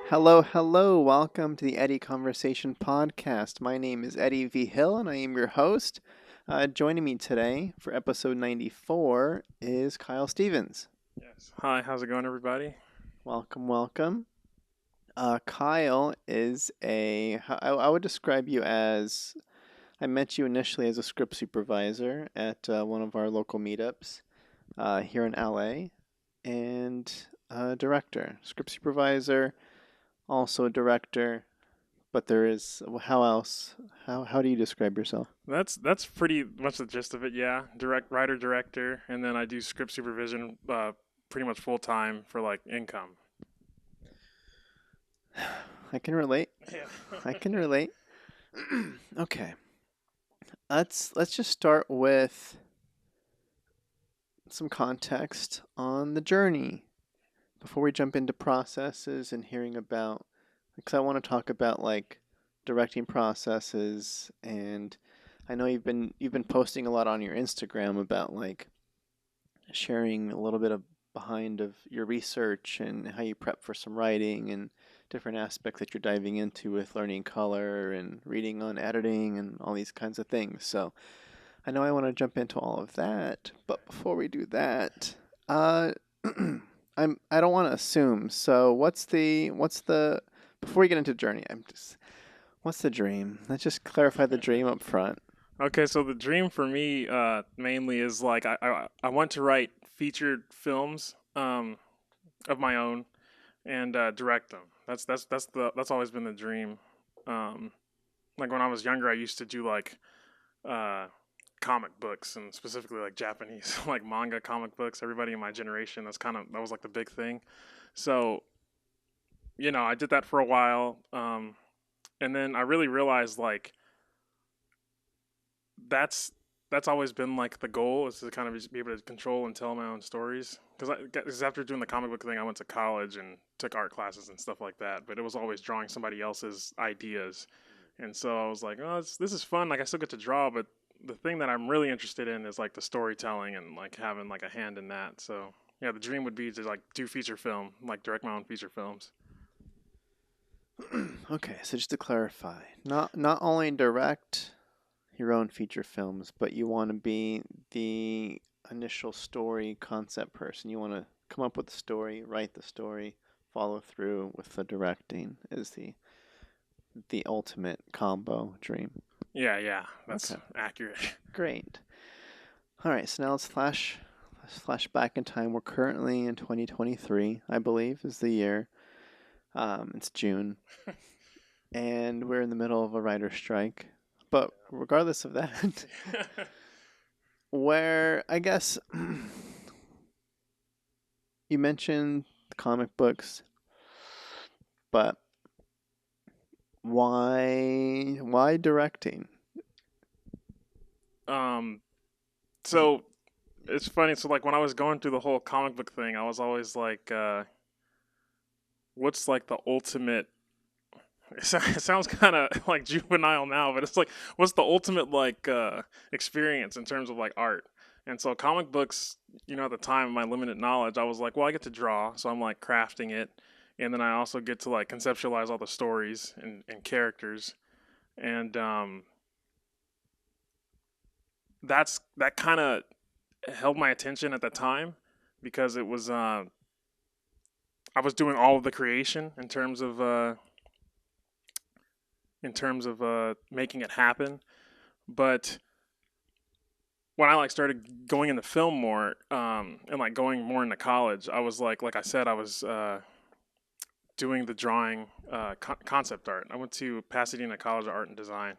Hello, hello. Welcome to the Eddie Conversation Podcast. My name is Eddie V. Hill, and I am your host. Joining me today for episode 94 is Kyle Stevens. Yes. Hi, how's it going, everybody? Welcome, welcome. Kyle is I would describe you as, I met you initially as a script supervisor at one of our local meetups here in LA, and director, script supervisor, also director. But there is, how else? How do you describe yourself? That's pretty much the gist of it. Yeah, writer, director, and then I do script supervision, pretty much full time for like income. I can relate. Yeah. I can relate. Okay. Let's just start with some context on the journey before we jump into processes and hearing about, because I want to talk about like directing processes. And I know you've been posting a lot on your Instagram about like sharing a little bit of behind of your research and how you prep for some writing and different aspects that you're diving into with learning color and reading on editing and all these kinds of things. So I know I want to jump into all of that, but before we do that, uh, I don't want to assume. So what's the before we get into journey? What's the dream? Let's just clarify the dream up front. Okay, so the dream for me, mainly is like I want to write featured films, of my own and direct them. That's always been the dream. Um, like when I was younger, I used to do like uh, comic books and specifically like Japanese like manga comic books. Everybody in my generation, that was like the big thing. So I did that for a while, and then I really realized like that's that's always been like the goal is to kind of just be able to control and tell my own stories. Because after doing the comic book thing, I went to college and took art classes and stuff like that. But it was always drawing somebody else's ideas, and so I was like, oh, this is fun. Like I still get to draw, but the thing that I'm really interested in is like the storytelling and like having like a hand in that. So yeah, the dream would be to like do feature film, like direct my own feature films. Okay, so just to clarify, not only direct your own feature films, but you want to be the initial story concept person. You want to come up with the story, write the story, follow through with the directing is the ultimate combo dream. Yeah, that's Okay, accurate. great. All right, so now let's flash back in time. We're currently in 2023, I believe, is the year. It's June, and we're in the middle of a writer's strike. But regardless of that, where I guess you mentioned comic books, but why directing? um, Is it, so it's funny. So like when I was going through the whole comic book thing, I was always like, what's like the ultimate? It sounds kind of like juvenile now, but it's like, what's the ultimate like experience in terms of like art? And so comic books, at the time of my limited knowledge, I was like, well, I get to draw, so I'm like crafting it, and then I also get to like conceptualize all the stories and characters, and that kind of held my attention at the time because it was I was doing all of the creation in terms of making it happen. But when I like started going into film more, and like going more into college, I was like I said, I was doing the drawing concept art. I went to Pasadena College of Art and Design,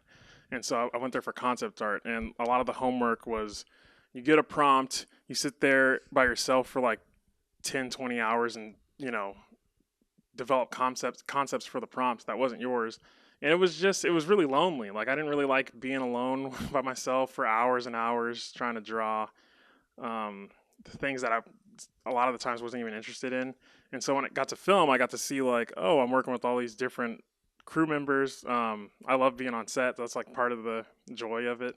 and so I went there for concept art. And a lot of the homework was you get a prompt, you sit there by yourself for like 10, 20 hours, and develop concepts for the prompts that wasn't yours. And it was really lonely. Like I didn't really like being alone by myself for hours and hours trying to draw the things that I a lot of the times wasn't even interested in. And so when it got to film, I got to see like, oh, I'm working with all these different crew members. I love being on set. That's like part of the joy of it.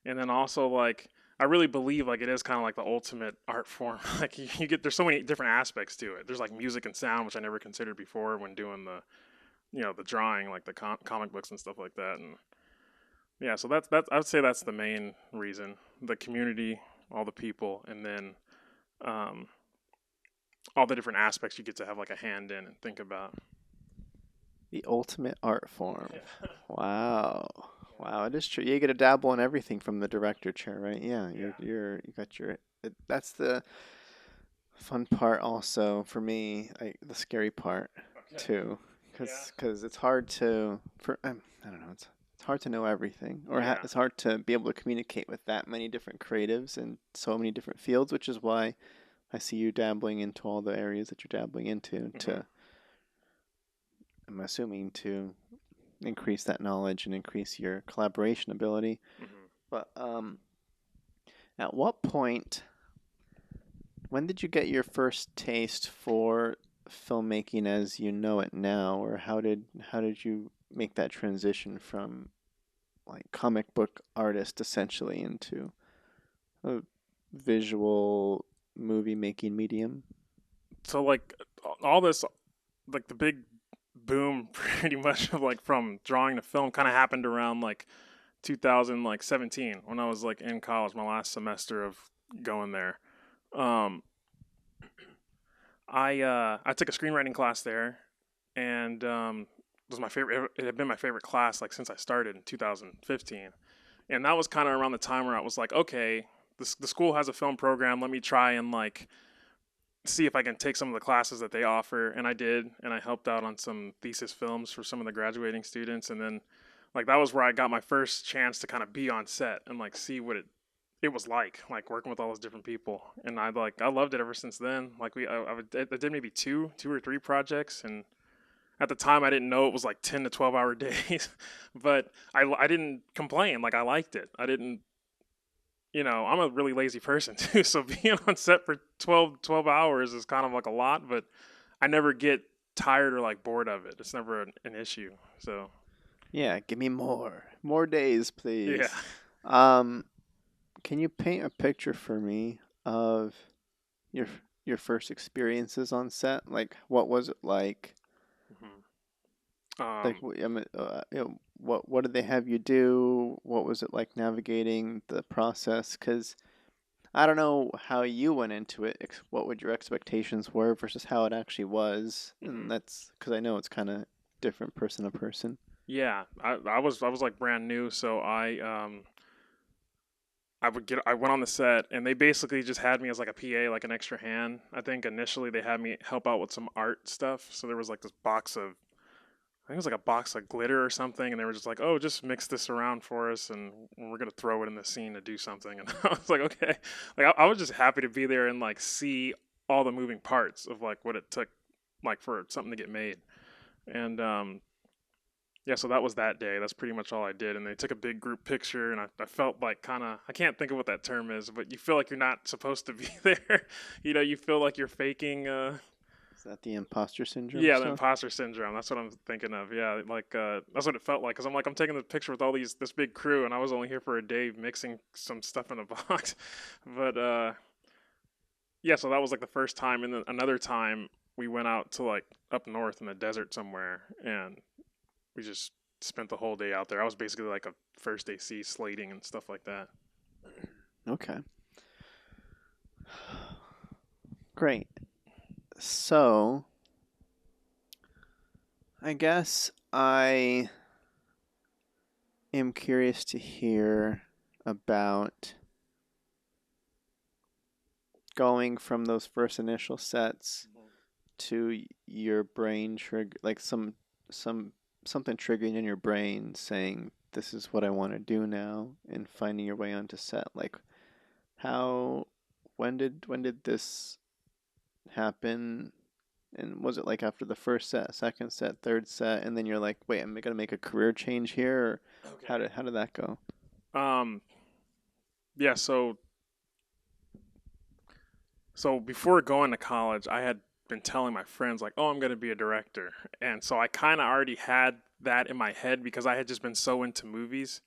And then also like I really believe like it is kind of like the ultimate art form. Like you get there's so many different aspects to it. There's like music and sound, which I never considered before when doing the the drawing, like the comic books and stuff like that. And yeah, so that's I would say that's the main reason: the community, all the people, and then um, all the different aspects you get to have like a hand in and think about. The ultimate art form. Yeah. Wow. Wow, it is true. You get to dabble in everything from the director chair, right? Yeah, Yeah. you got your that's the fun part also for me, the scary part Okay. too, Yeah. cuz it's hard to I don't know, it's hard to know everything or Yeah. it's hard to be able to communicate with that many different creatives and so many different fields, which is why I see you dabbling into all the areas that you're dabbling into Hmm. to I'm assuming to increase that knowledge and increase your collaboration ability. Hmm. But at what point, when did you get your first taste for filmmaking as you know it now, or how did you make that transition from like comic book artist essentially into a visual movie making medium? So like all this, like the big boom, pretty much of like from drawing to film, kind of happened around like 2017 when I was like in college, my last semester of going there. Um, I took a screenwriting class there, and it was my favorite. It had been my favorite class like since I started in 2015, and that was kind of around the time where I was like, okay, the school has a film program. Let me try and like see if I can take some of the classes that they offer, and I did, and I helped out on some thesis films for some of the graduating students, and then like that was where I got my first chance to kind of be on set and like see what it was like working with all those different people, and I loved it ever since then. Like I did maybe two or three projects, and at the time I didn't know it was like 10 to 12 hour days, but I didn't complain. Like I liked it. I didn't. I'm a really lazy person too, so being on set for 12 hours is kind of like a lot, but I never get tired or like bored of it. It's never an issue. So, Yeah, give me more days, yeah. please. Um, can you paint a picture for me of your your first experiences on set? Like, what was it like? Mhm. Like, Um, what did they have you do? What was it like navigating the process? Because I don't know how you went into it. What would your expectations were versus how it actually was, and mhm. that's because I know it's kind of different person to person. Yeah, I was like brand new, so I went on the set and they basically just had me as like a PA, like an extra hand. I think initially they had me help out with some art stuff. So there was like this box of I think it was like a box of glitter or something, and they were just like, "Oh, just mix this around for us, and we're gonna throw it in the scene to do something." And I was like, "Okay." Like I was just happy to be there and like see all the moving parts of like what it took, like for something to get made. And yeah, so that was that day. That's pretty much all I did. And they took a big group picture, and I felt like kind of I can't think of what that term is, but you feel like you're not supposed to be there. You feel like you're faking. Is that the imposter syndrome Yeah, the stuff? imposter syndrome. That's what I'm thinking of. Yeah, like that's what it felt like. Cause I'm taking the picture with all this big crew, and I was only here for a day mixing some stuff in a box. But yeah, so that was like the first time, and then another time we went out to like up north in the desert somewhere, and we just spent the whole day out there. I was basically like a first AC slating and stuff like that. Okay, great. So I guess I am curious to hear about going from those first initial sets to your brain trigger, like some something triggering in your brain saying this is what I want to do now, and finding your way onto set. Like how, when did this happen? And was it like after the first set, second set, third set, and then you're like, wait, am I gonna make a career change here, or Okay. how did that go? Um. Yeah. So before going to college, I had been telling my friends like, "Oh, I'm going to be a director." And so I kind of already had that in my head because I had just been so into movies.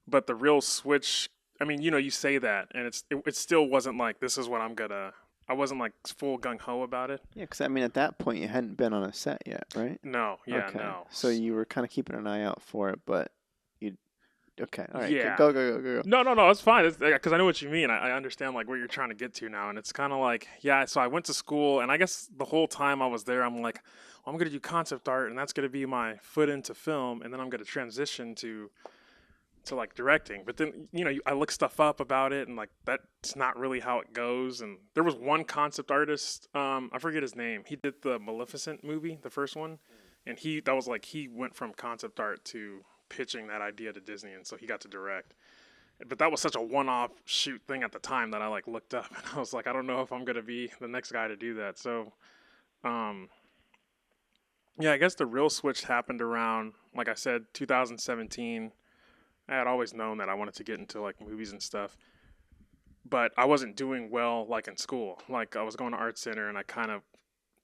But the real switch I mean, you say that, and it still wasn't like this is what I'm gonna. I wasn't like full gung ho about it. Yeah, because I mean, at that point, you hadn't been on a set yet, right? No, yeah, Okay, no, so you were kind of keeping an eye out for it, but you okay? All right, yeah. go go go go go. No, no, no. It's fine. It's because I know what you mean. I understand like where you're trying to get to now, and it's kind of like yeah. So I went to school, and I guess the whole time I was there, I'm like, well, I'm gonna do concept art, and that's gonna be my foot into film, and then I'm gonna transition to like directing. But then I look stuff up about it, and like that's not really how it goes. And there was one concept artist, I forget his name. He did the Maleficent movie, the first one, and that was like he went from concept art to pitching that idea to Disney, and so he got to direct. But that was such a one-off shoot thing at the time that I like looked up, and I was like, I don't know if I'm gonna be the next guy to do that. So, um, yeah, I guess the real switch happened around, like I said, 2017. I had always known that I wanted to get into like movies and stuff, but I wasn't doing well like in school. Like I was going to art center and I kind of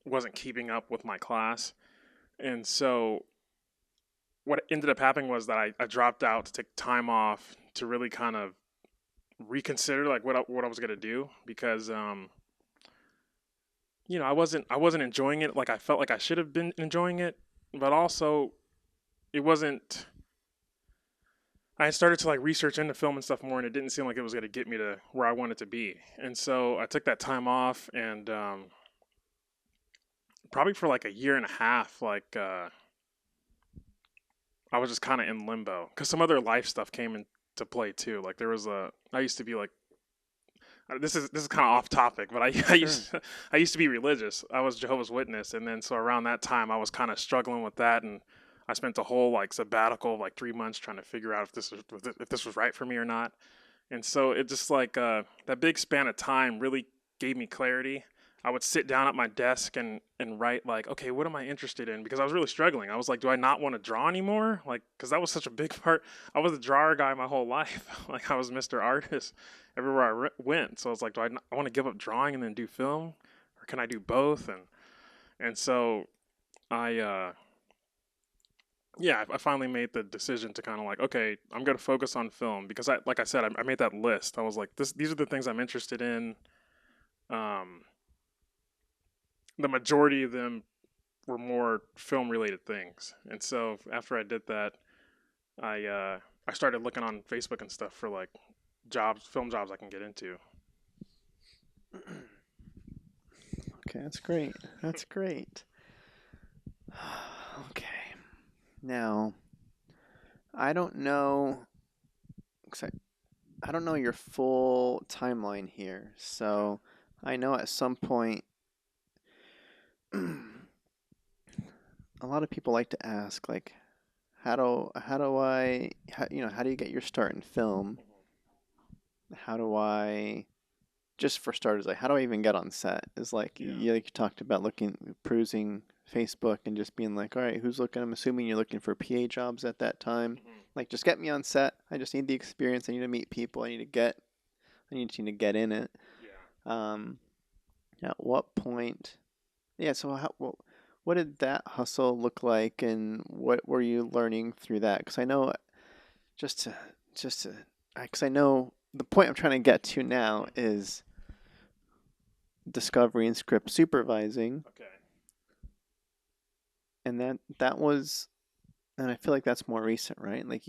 wasn't keeping up with my class. And so what ended up happening was that I dropped out to take time off to really kind of reconsider like what I was gonna do because I wasn't enjoying it like I felt like I should have been enjoying it, but also it wasn't. I started to like research into film and stuff more, and it didn't seem like it was going to get me to where I wanted to be. And so I took that time off, and probably for like a year and a half, like I was just kind of in limbo because some other life stuff came into play too. Like there was I used to be like, this is kind of off topic, but I Sure. used I used to be religious. I was Jehovah's Witness, and then so around that time I was kind of struggling with that, and I spent a whole like sabbatical of like 3 months trying to figure out if this was right for me or not. And so it just like that big span of time really gave me clarity. I would sit down at my desk and write like, okay, what am I interested in? Because I was really struggling. I was like, do I not want to draw anymore? Like, because that was such a big part. I was a drawer guy my whole life. Like I was Mr. Artist everywhere went. So I was like, I want to give up drawing and then do film, or can I do both? And so I yeah, I finally made the decision to kind of like, okay, I'm gonna focus on film because like I said, I made that list. I was like, these are the things I'm interested in. Um, the majority of them were more film related things, and so after I did that, I started looking on Facebook and stuff for like film jobs I can get into. Okay, that's great. That's great. Okay. Now, I don't know, 'cause I don't know your full timeline here. So I know at some point, a lot of people like to ask, like, how do you get your start in film? How do I, just for starters, like, how do I even get on set? Is like, Yeah. like you talked about perusing Facebook and just being like, all right, who's looking? I'm assuming you're looking for PA jobs at that time. Mm-hmm. Like, just get me on set. I just need the experience. I need to meet people. I need to get in it. Yeah. Um, at what point? Yeah. So what did that hustle look like, and what were you learning through that? Because I know, just to, just to, because I know the point I'm trying to get to now is discovery and script supervising, Okay. and that was, and I feel like that's more recent, right? Like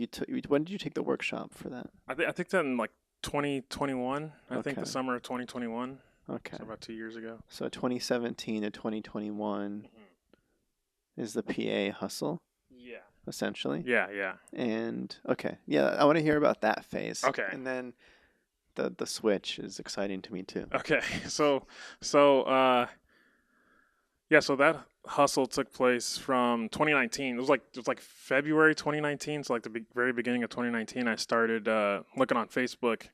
when did you take the workshop for that? I think that in like 2021. I think Okay. the summer of 2021. Okay. So about 2 years ago. So 2017 to 2021 is the PA hustle, Yeah. essentially. Yeah. Yeah. And okay, yeah, I want to hear about that phase. Okay. And then the switch is exciting to me too. Okay. So yeah, so that hustle took place from 2019. It was like February 2019, so like the very beginning of 2019 I started looking on Facebook,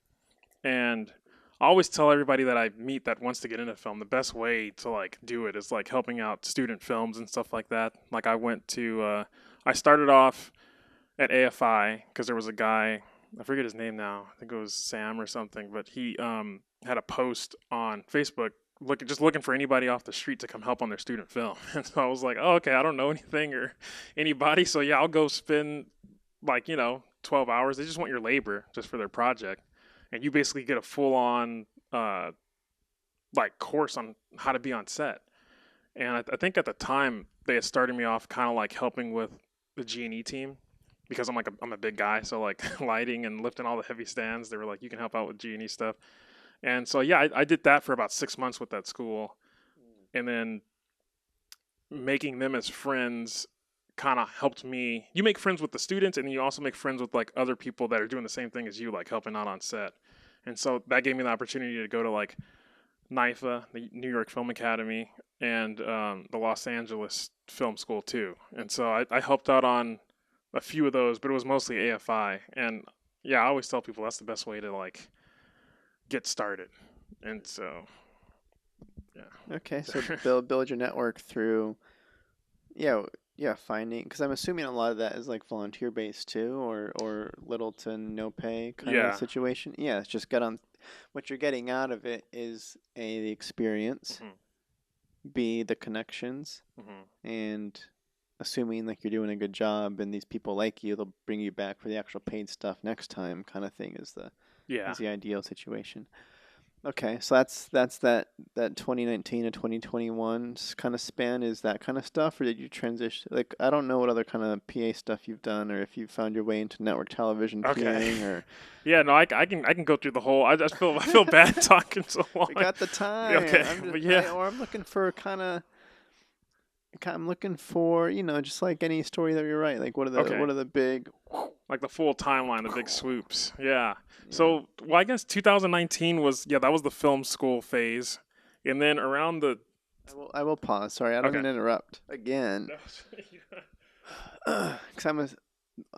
and I always tell everybody that I meet that wants to get into film, the best way to like do it is like helping out student films and stuff like that. Like I started off at AFI because there was a guy, I forget his name now. I think it was Sam or something, but he had a post on Facebook just looking for anybody off the street to come help on their student film. And so I was like, oh, okay, I don't know anything or anybody, so yeah, I'll go spend like 12 hours. They just want your labor just for their project. and you basically get a full on like course on how to be on set. And I think at the time they had started me off kind of like helping with the G&E team because I'm a big guy, so like lighting and lifting all the heavy stands. They were like, you can help out with G&E stuff. And so yeah, I did that for about 6 months with that school, and then making them as friends kind of helped me. You make friends with the students, and then you also make friends with like other people that are doing the same thing as you, like helping out on set. And so that gave me the opportunity to go to like NYFA, the New York Film Academy, and the Los Angeles Film School too. And so I helped out on a few of those, but it was mostly AFI. And yeah, I always tell people that's the best way to like get started. And so yeah. Okay, so build your network through, yeah, yeah, finding, because I'm assuming a lot of that is like volunteer based too, or little to no pay kind of Yeah. situation. Yeah, it's just get on. What you're getting out of it is A, the experience, Mhm. B, the connections, Mhm. and assuming like you're doing a good job and these people like you, they'll bring you back for the actual paid stuff next time, kind of thing Yeah. is the ideal situation. Okay, so that's that 2019 to 2021 kind of span is that kind of stuff, or did you transition? Like, I don't know what other kind of PA stuff you've done, or if you found your way into network television Okay. PAing, or Yeah. No, I can go through the whole. I just feel I feel bad talking so long. we got the time. Okay. I'm just But yeah. I'm looking for kind of. I'm looking for, just like any story that you write. Like, Okay. what are the big, Like the full timeline, the big swoops. Yeah. yeah. So, well, I guess 2019 was, yeah, that was the film school phase. And then around the, I will pause. Sorry, I don't okay. mean to interrupt again. Because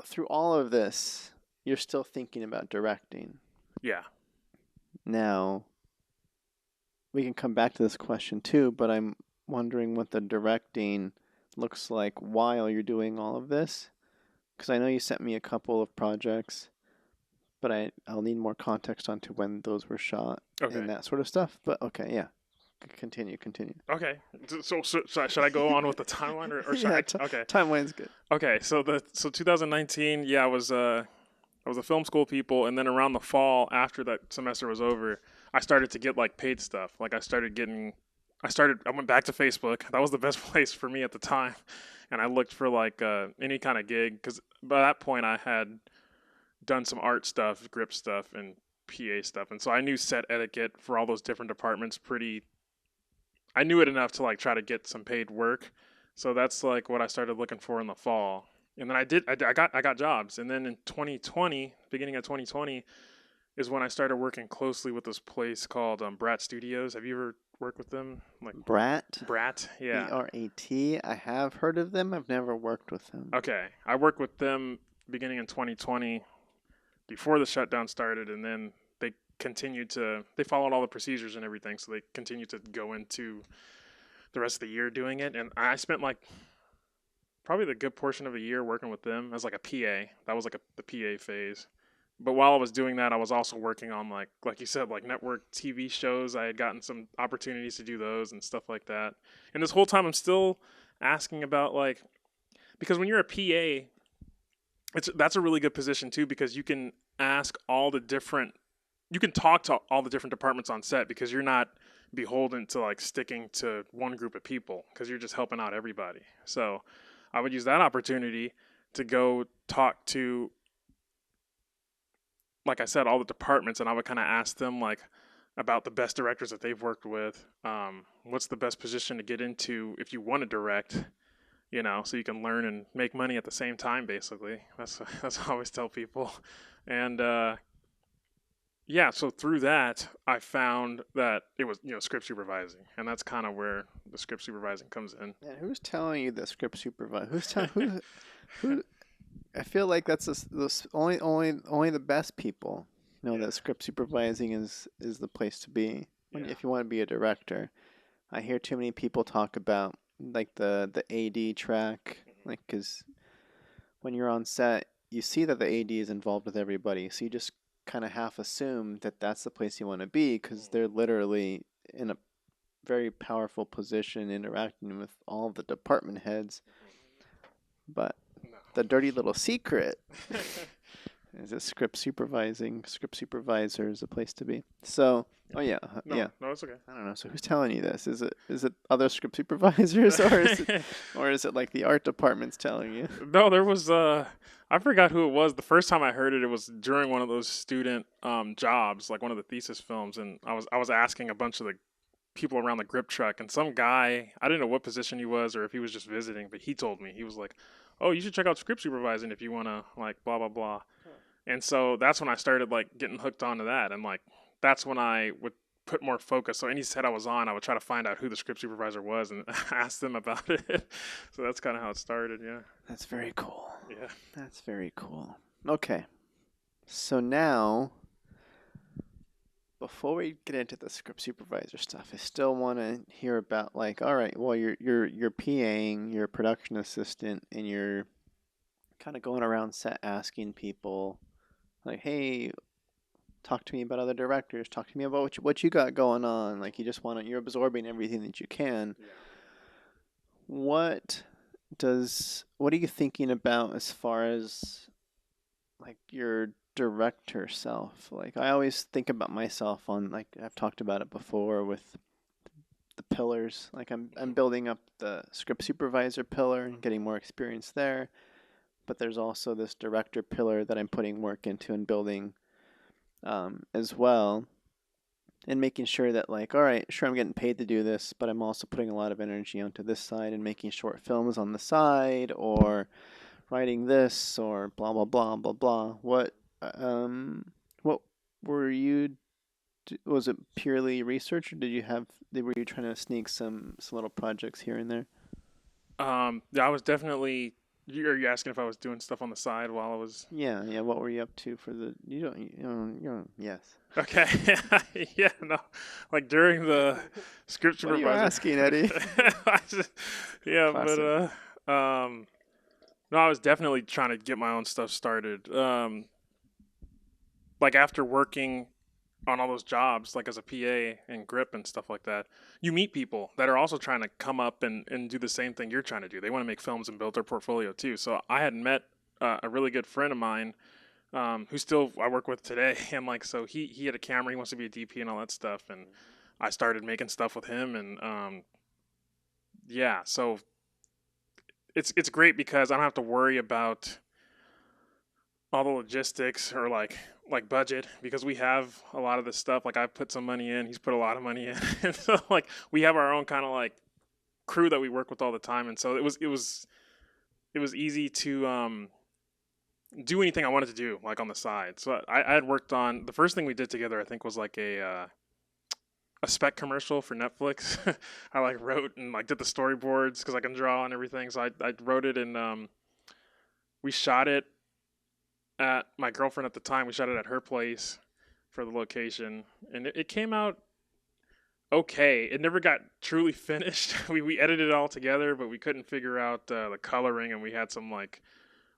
through all of this, you're still thinking about directing. Yeah. Now, we can come back to this question too, but I'm wondering what the directing looks like while you're doing all of this. Because I know you sent me a couple of projects, but I'll need more context onto when those were shot Okay. and that sort of stuff. But okay, yeah. Continue. Okay. So should I go on with the timeline, or should Yeah, I? Okay. timeline's good. Okay. So 2019, yeah, I was a film school people, and then around the fall after that semester was over, I started to get like paid stuff. Like I went back to Facebook. That was the best place for me at the time, and I looked for like any kind of gig because by that point I had done some art stuff, grip stuff, and PA stuff, and so I knew set etiquette for all those different departments pretty. I knew it enough to like try to get some paid work. So that's like what I started looking for in the fall. And then I got jobs. And then in 2020, beginning of 2020, is when I started working closely with this place called Brat Studios. Have you ever worked with them? Like Brat, Brat? Yeah. BRAT. I have heard of them. I've never worked with them. Okay. I worked with them beginning in 2020 before the shutdown started, and then they followed all the procedures and everything, so they continued to go into the rest of the year doing it. And I spent like probably the good portion of a year working with them as like a PA. That was like the PA phase. But while I was doing that, I was also working on like you said, like network TV shows. I had gotten some opportunities to do those and stuff like that. And this whole time, I'm still asking about like because when you're a PA, that's a really good position too because you can ask all the different you can talk to all the different departments on set because you're not beholden to like sticking to one group of people because you're just helping out everybody. So I would use that opportunity to go talk to, like I said, all the departments, and I would kind of ask them like about the best directors that they've worked with. What's the best position to get into if you want to direct? So you can learn and make money at the same time. Basically, that's what I always tell people. And yeah, so through that, I found that it was script supervising, and that's kind of where the script supervising comes in. Man, who's telling you the script supervisor? Who? I feel like that's the only the best people know Yeah, that script supervising is the place to be yeah, if you want to be a director. I hear too many people talk about like the AD track, like because when you're on set, you see that the AD is involved with everybody, so you just kind of half assume that that's the place you want to be because they're literally in a very powerful position interacting with all of the department heads. But no. the dirty little secret Is it script supervising? Script supervisor is a place to be. So, oh yeah, No, yeah. no, it's okay. I don't know. So who's telling you this? Is it other script supervisors or is it like the art department's telling you? No, there was I forgot who it was. The first time I heard it, it was during one of those student jobs, like one of the thesis films, and I was asking a bunch of the people around the grip truck, and some guy, I didn't know what position he was or if he was just visiting, but he told me, he was like, "Oh, you should check out script supervising if you want to like blah blah blah." And so that's when I started like getting hooked onto that, and like that's when I would put more focus. So any set I was on, I would try to find out who the script supervisor was and ask them about it. So that's kind of how it started. Yeah. That's very cool. Yeah. That's very cool. Okay. So now, before we get into the script supervisor stuff, I still want to hear about like, all right, well, you're PAing, you're a production assistant, and you're kind of going around set asking people, like, hey, talk to me about other directors, talk to me about what you got going on. Like, you just want to, you're absorbing everything that you can. Yeah. What what are you thinking about as far as like your director self? Like I always think about myself on like I've talked about it before with the pillars. Like I'm building up the script supervisor pillar and getting more experience there. But there's also this director pillar that I'm putting work into and building as well. And making sure that like, all right, sure I'm getting paid to do this, but I'm also putting a lot of energy onto this side and making short films on the side or writing this or blah blah blah blah blah. What were you? Was it purely research, or did you have? Were you trying to sneak some little projects here and there? Yeah, I was definitely. Are you asking if I was doing stuff on the side while I was? Yeah, yeah. What were you up to for the? You don't. Yes. Okay. Yeah, no. Like during the script What are you supervisor. asking, Eddie? I just, yeah, Classic. no, I was definitely trying to get my own stuff started. Like after working on all those jobs, like as a PA and grip and stuff like that, you meet people that are also trying to come up and do the same thing you're trying to do. They want to make films and build their portfolio too. So I had met a really good friend of mine who still I work with today, and like so he had a camera, he wants to be a DP and all that stuff, and I started making stuff with him, and yeah, so it's great because I don't have to worry about all the logistics or like budget because we have a lot of this stuff. Like I put some money in, he's put a lot of money in, and so like we have our own kind of like crew that we work with all the time, and so it was easy to do anything I wanted to do like on the side. So I had worked on the first thing we did together. I think was like a spec commercial for Netflix. I like wrote and like did the storyboards because I can draw and everything. So I wrote it and we shot it at my girlfriend at the time. We shot it at her place for the location, and it came out okay. It never got truly finished. We edited it all together, but we couldn't figure out the coloring, and we had some like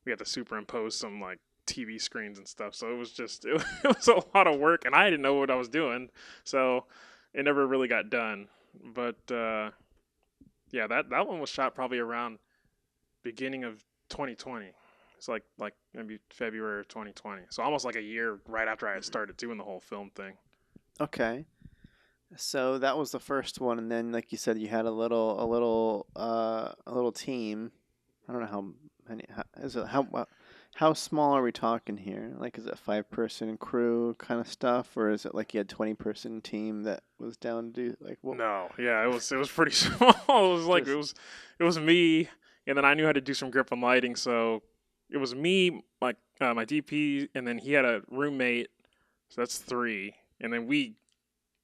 we had to superimpose some like TV screens and stuff. So it was just it was a lot of work, and I didn't know what I was doing, so it never really got done. But yeah, that one was shot probably around beginning of 2020. It's like maybe February of 2020. So almost like a year right after I had started doing the whole film thing. Okay. So that was the first one, and then like you said, you had a little team. I don't know how many. Is it how small are we talking here? Like, is it 5-person crew kind of stuff, or is it like you had 20-person team that was down to do like what? No, yeah, it was pretty small. It was like Just it was me, and then I knew how to do some grip and lighting, so it was me, like my DP, and then he had a roommate, so that's three, and then we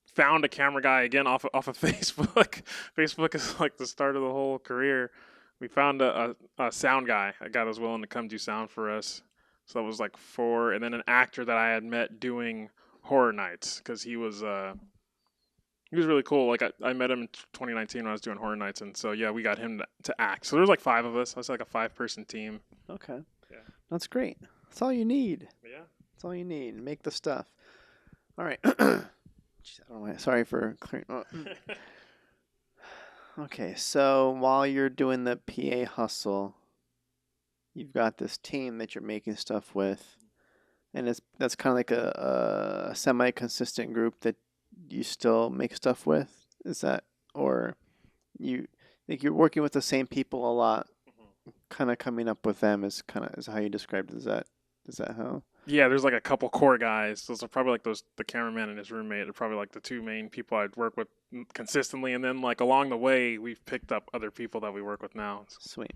found a camera guy again off of Facebook. Facebook is like the start of the whole career. We found a sound guy, a guy that was willing to come do sound for us. So that was like four, and then an actor that I had met doing horror nights because he was really cool. Like I met him in 2019 when I was doing horror nights, and so yeah, we got him to act. So there was like five of us. I was like a 5-person team. okay. Yeah. That's great. That's all you need. Yeah. That's all you need. Make the stuff. All right. Jeez, I don't know. Sorry for clearing. Oh. Okay, so while you're doing the PA hustle, you've got this team that you're making stuff with. and that's kind of like a semi-consistent group that you still make stuff with. Is that, or you like you're working with the same people a lot, kind of coming up with them is kind of is how you described it. Is that how? Yeah, there's like a couple core guys. Those are probably like those the cameraman and his roommate are probably like the two main people I'd work with consistently. And then like along the way, we've picked up other people that we work with now. Sweet.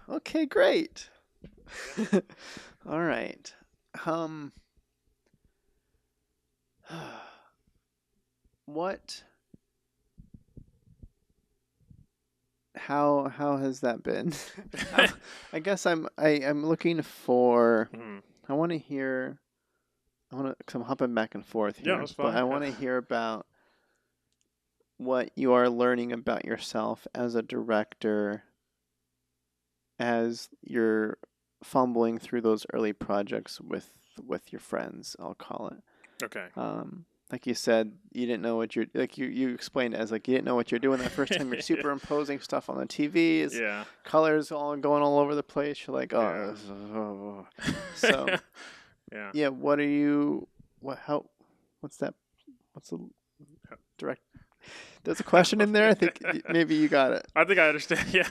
Okay, great. All right. Um, what? How has that been? I guess I'm looking for. Mhm. I want to hear. I want to. Cause I'm hopping back and forth Yeah, here, that's but fine. I want to hear about what you are learning about yourself as a director as you're fumbling through those early projects with your friends. I'll call it. Okay. Like you said, you didn't know what you're like. You explained it as like you didn't know what you're doing that first time. You're superimposing stuff on the TV. It's Yeah. colors all going all over the place. You're like, Yeah. oh, this is- oh. So Yeah. yeah. What are you? What? How? What's that? What's the direct? There's a question in there. I think maybe you got it. I think I understand. Yeah.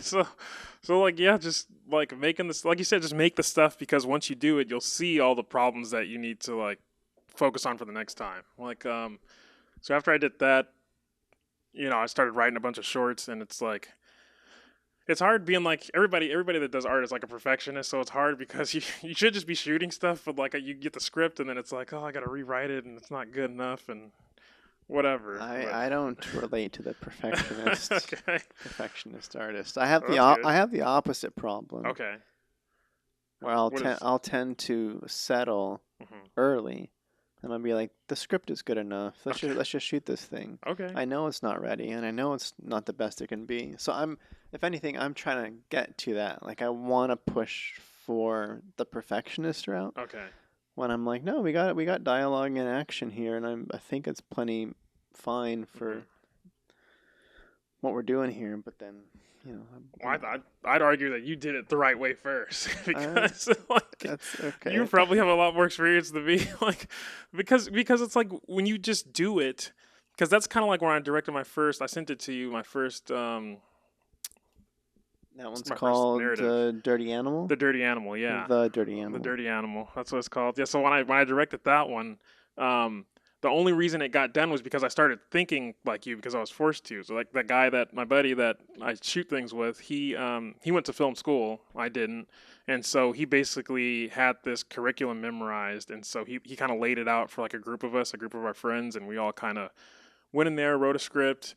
So like, yeah, just like making this, like you said, just make the stuff because once you do it, you'll see all the problems that you need to like focus on for the next time. Like, so after I did that, I started writing a bunch of shorts, and it's like, it's hard being like everybody that does art is like a perfectionist, so it's hard because you should just be shooting stuff, but like you get the script and then it's like, oh, I gotta rewrite it and it's not good enough and whatever. But I don't relate to the okay, perfectionist artist. I have well, that's good. I have the opposite problem Okay, where what is? I'll tend to settle Mhm. early, and I'll be like, the script is good enough. Okay, Let's just shoot this thing. okay, I know it's not ready, and I know it's not the best it can be. So if anything, I'm trying to get to that. Like I want to push for the perfectionist route. okay. When I'm like, no, we got dialogue and action here, and I think it's plenty fine Mhm. for what we're doing here. But then, you know, Well, I'd argue that you did it the right way first uh, because like that's you okay. probably have a lot more experience than me. Like because it's like when you just do it, because that's kind of like when I directed my first. I sent it to you my first That one's my first called narrative, Dirty Animal. the Dirty Animal. Yeah, The Dirty the Animal. Dirty Animal. That's what it's called. Yeah. So when I directed that one, um, the only reason it got done was because I started thinking like you because I was forced to. So like that guy that my buddy that I shoot things with, he went to film school. I didn't, and so he basically had this curriculum memorized, and so he kind of laid it out for like a group of us, a group of our friends, and we all kind of went in there, wrote a script,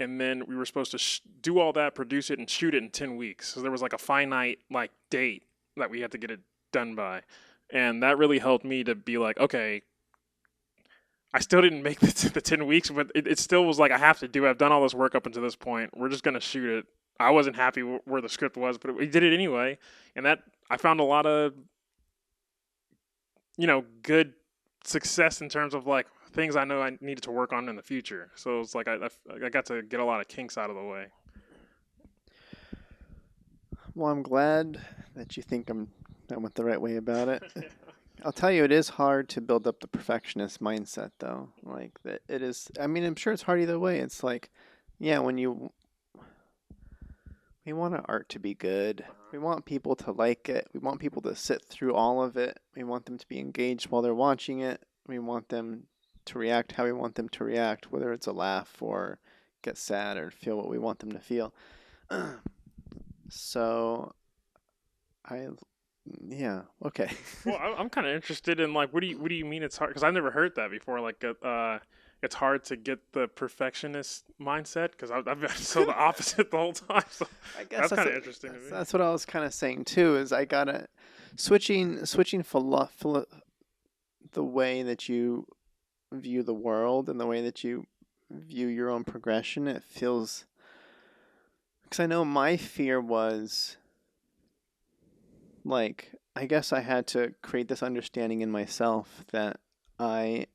and then we were supposed to do all that, produce it, and shoot it in 10 weeks. So there was like a finite like date that we had to get it done by, and that really helped me to be like, okay, I still didn't make the 10 weeks, but it still was like I have to do it. I've done all this work up until this point. We're just gonna shoot it. I wasn't happy where the script was, but we did it anyway, and that I found a lot of good success in terms of like things I know I needed to work on in the future. So it's like I got to get a lot of kinks out of the way. Well, I'm glad that you think I went the right way about it. I'll tell you, it is hard to build up the perfectionist mindset, though. Like that, it is. I mean, I'm sure it's hard either way. It's like, yeah, when you we want our art to be good. We want people to like it. We want people to sit through all of it. We want them to be engaged while they're watching it. We want them to react how we want them to react, whether it's a laugh or get sad or feel what we want them to feel. So I, yeah, okay. Well, I'm kind of interested in like what do you mean it's hard? Because I've never heard that before. Like it's hard to get the perfectionist mindset because I've been so the opposite the whole time. So I guess that's kind of interesting to me. that's what I was kind of saying too. Is I gotta switching the way that you view the world and the way that you view your own progression. It feels because I know my fear was like I guess I had to create this understanding in myself that I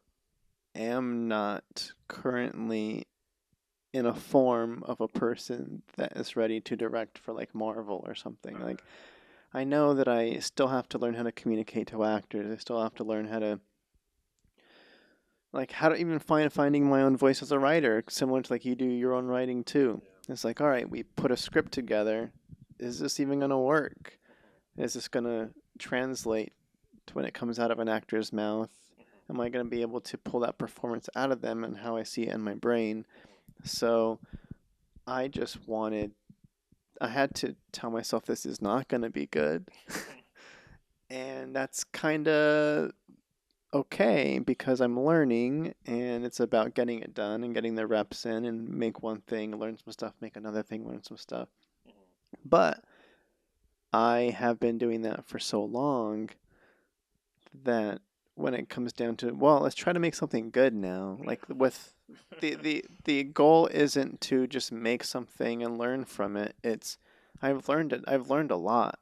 am not currently in a form of a person that is ready to direct for like Marvel or something. Like I know that I still have to learn how to communicate to actors. I still have to learn how to how to even finding my own voice as a writer, similar to like you do your own writing too. It's like, all right, we put a script together. Is this even gonna work? Is this gonna translate to when it comes out of an actor's mouth? Am I gonna be able to pull that performance out of them and how I see it in my brain? So I just wanted I had to tell myself this is not gonna be good. And that's kind of okay because I'm learning and it's about getting it done and getting the reps in and make one thing, learn some stuff, make another thing, learn some stuff. But I have been doing that for so long that when it comes down to, well, let's try to make something good now. Like with the goal isn't to just make something and learn from it. It's I've learned it. I've learned a lot.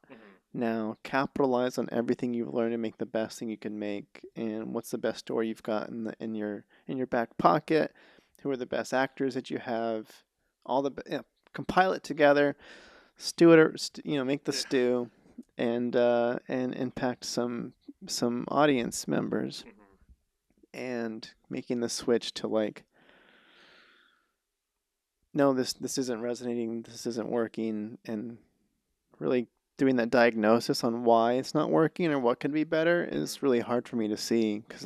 Now capitalize on everything you've learned and make the best thing you can make. And what's the best story you've got in your back pocket? Who are the best actors that you have? All the compile it together, stew it, or make the stew, and impact some audience members, and making the switch to like, no, this isn't resonating, this isn't working, and really doing that diagnosis on why it's not working or what could be better is really hard for me to see because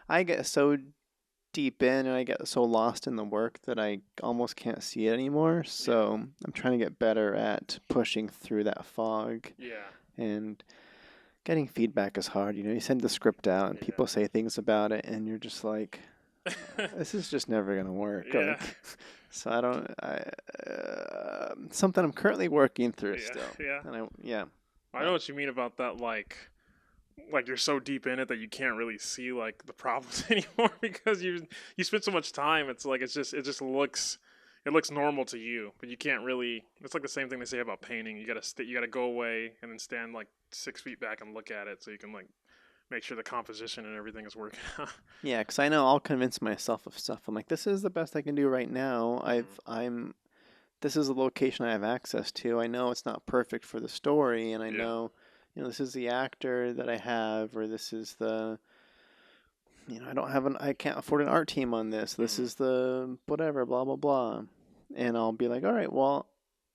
I get so deep in and I get so lost in the work that I almost can't see it anymore. So I'm trying to get better at pushing through that fog. Yeah. And getting feedback is hard. You send the script out and people say things about it and you're just like, this is just never going to work. Yeah. So something I'm currently working through still. Yeah. And I know what you mean about that, like you're so deep in it that you can't really see like the problems anymore because you spend so much time. It's like it just looks normal to you, but you can't really. It's like the same thing they say about painting. You gotta go away and then stand like 6 feet back and look at it so you can like make sure the composition and everything is working out. Yeah, because I know I'll convince myself of stuff. I'm like, this is the best I can do right now. This is the location I have access to. I know it's not perfect for the story, and I know, this is the actor that I have, or this is the, I can't afford an art team on this. This is the whatever, blah blah blah, and I'll be like, all right, well,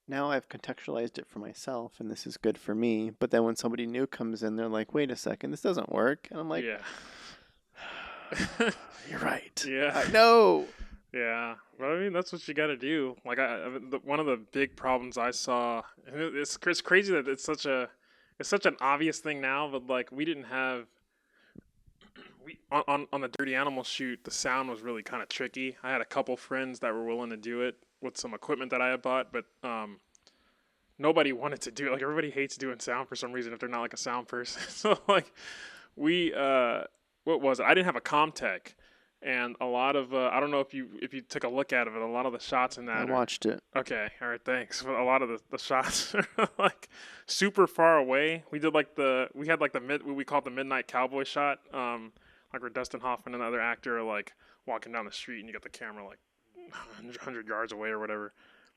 now I've contextualized it for myself, and this is good for me. But then when somebody new comes in, they're like, wait a second, this doesn't work, and I'm like, you're right. Yeah. I know. Yeah, but I mean that's what you got to do. Like one of the big problems I saw, and it's crazy that it's such an obvious thing now, but like we didn't have on the Dirty Animal shoot, the sound was really kind of tricky. I had a couple friends that were willing to do it with some equipment that I had bought, but nobody wanted to do it. Like everybody hates doing sound for some reason if they're not like a sound person. So like we what was it? I didn't have a Comtech. And a lot of I don't know if you took a look at it, a lot of the shots in that I watched it. Okay, all right, thanks. But a lot of the shots are like super far away. We did like we had like what we call it the midnight cowboy shot. Like where Dustin Hoffman and the other actor are like walking down the street and you got the camera like 100 yards away or whatever.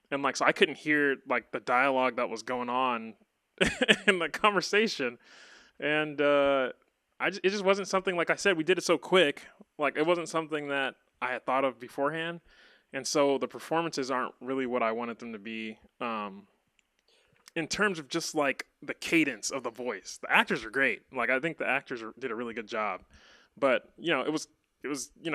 And like so I couldn't hear like the dialogue that was going on in the conversation. And it just wasn't something, like I said, we did it so quick. Like it wasn't something that I had thought of beforehand. And so the performances aren't really what I wanted them to be. In terms of just like the cadence of the voice, the actors are great. Like I think the actors did a really good job, but it was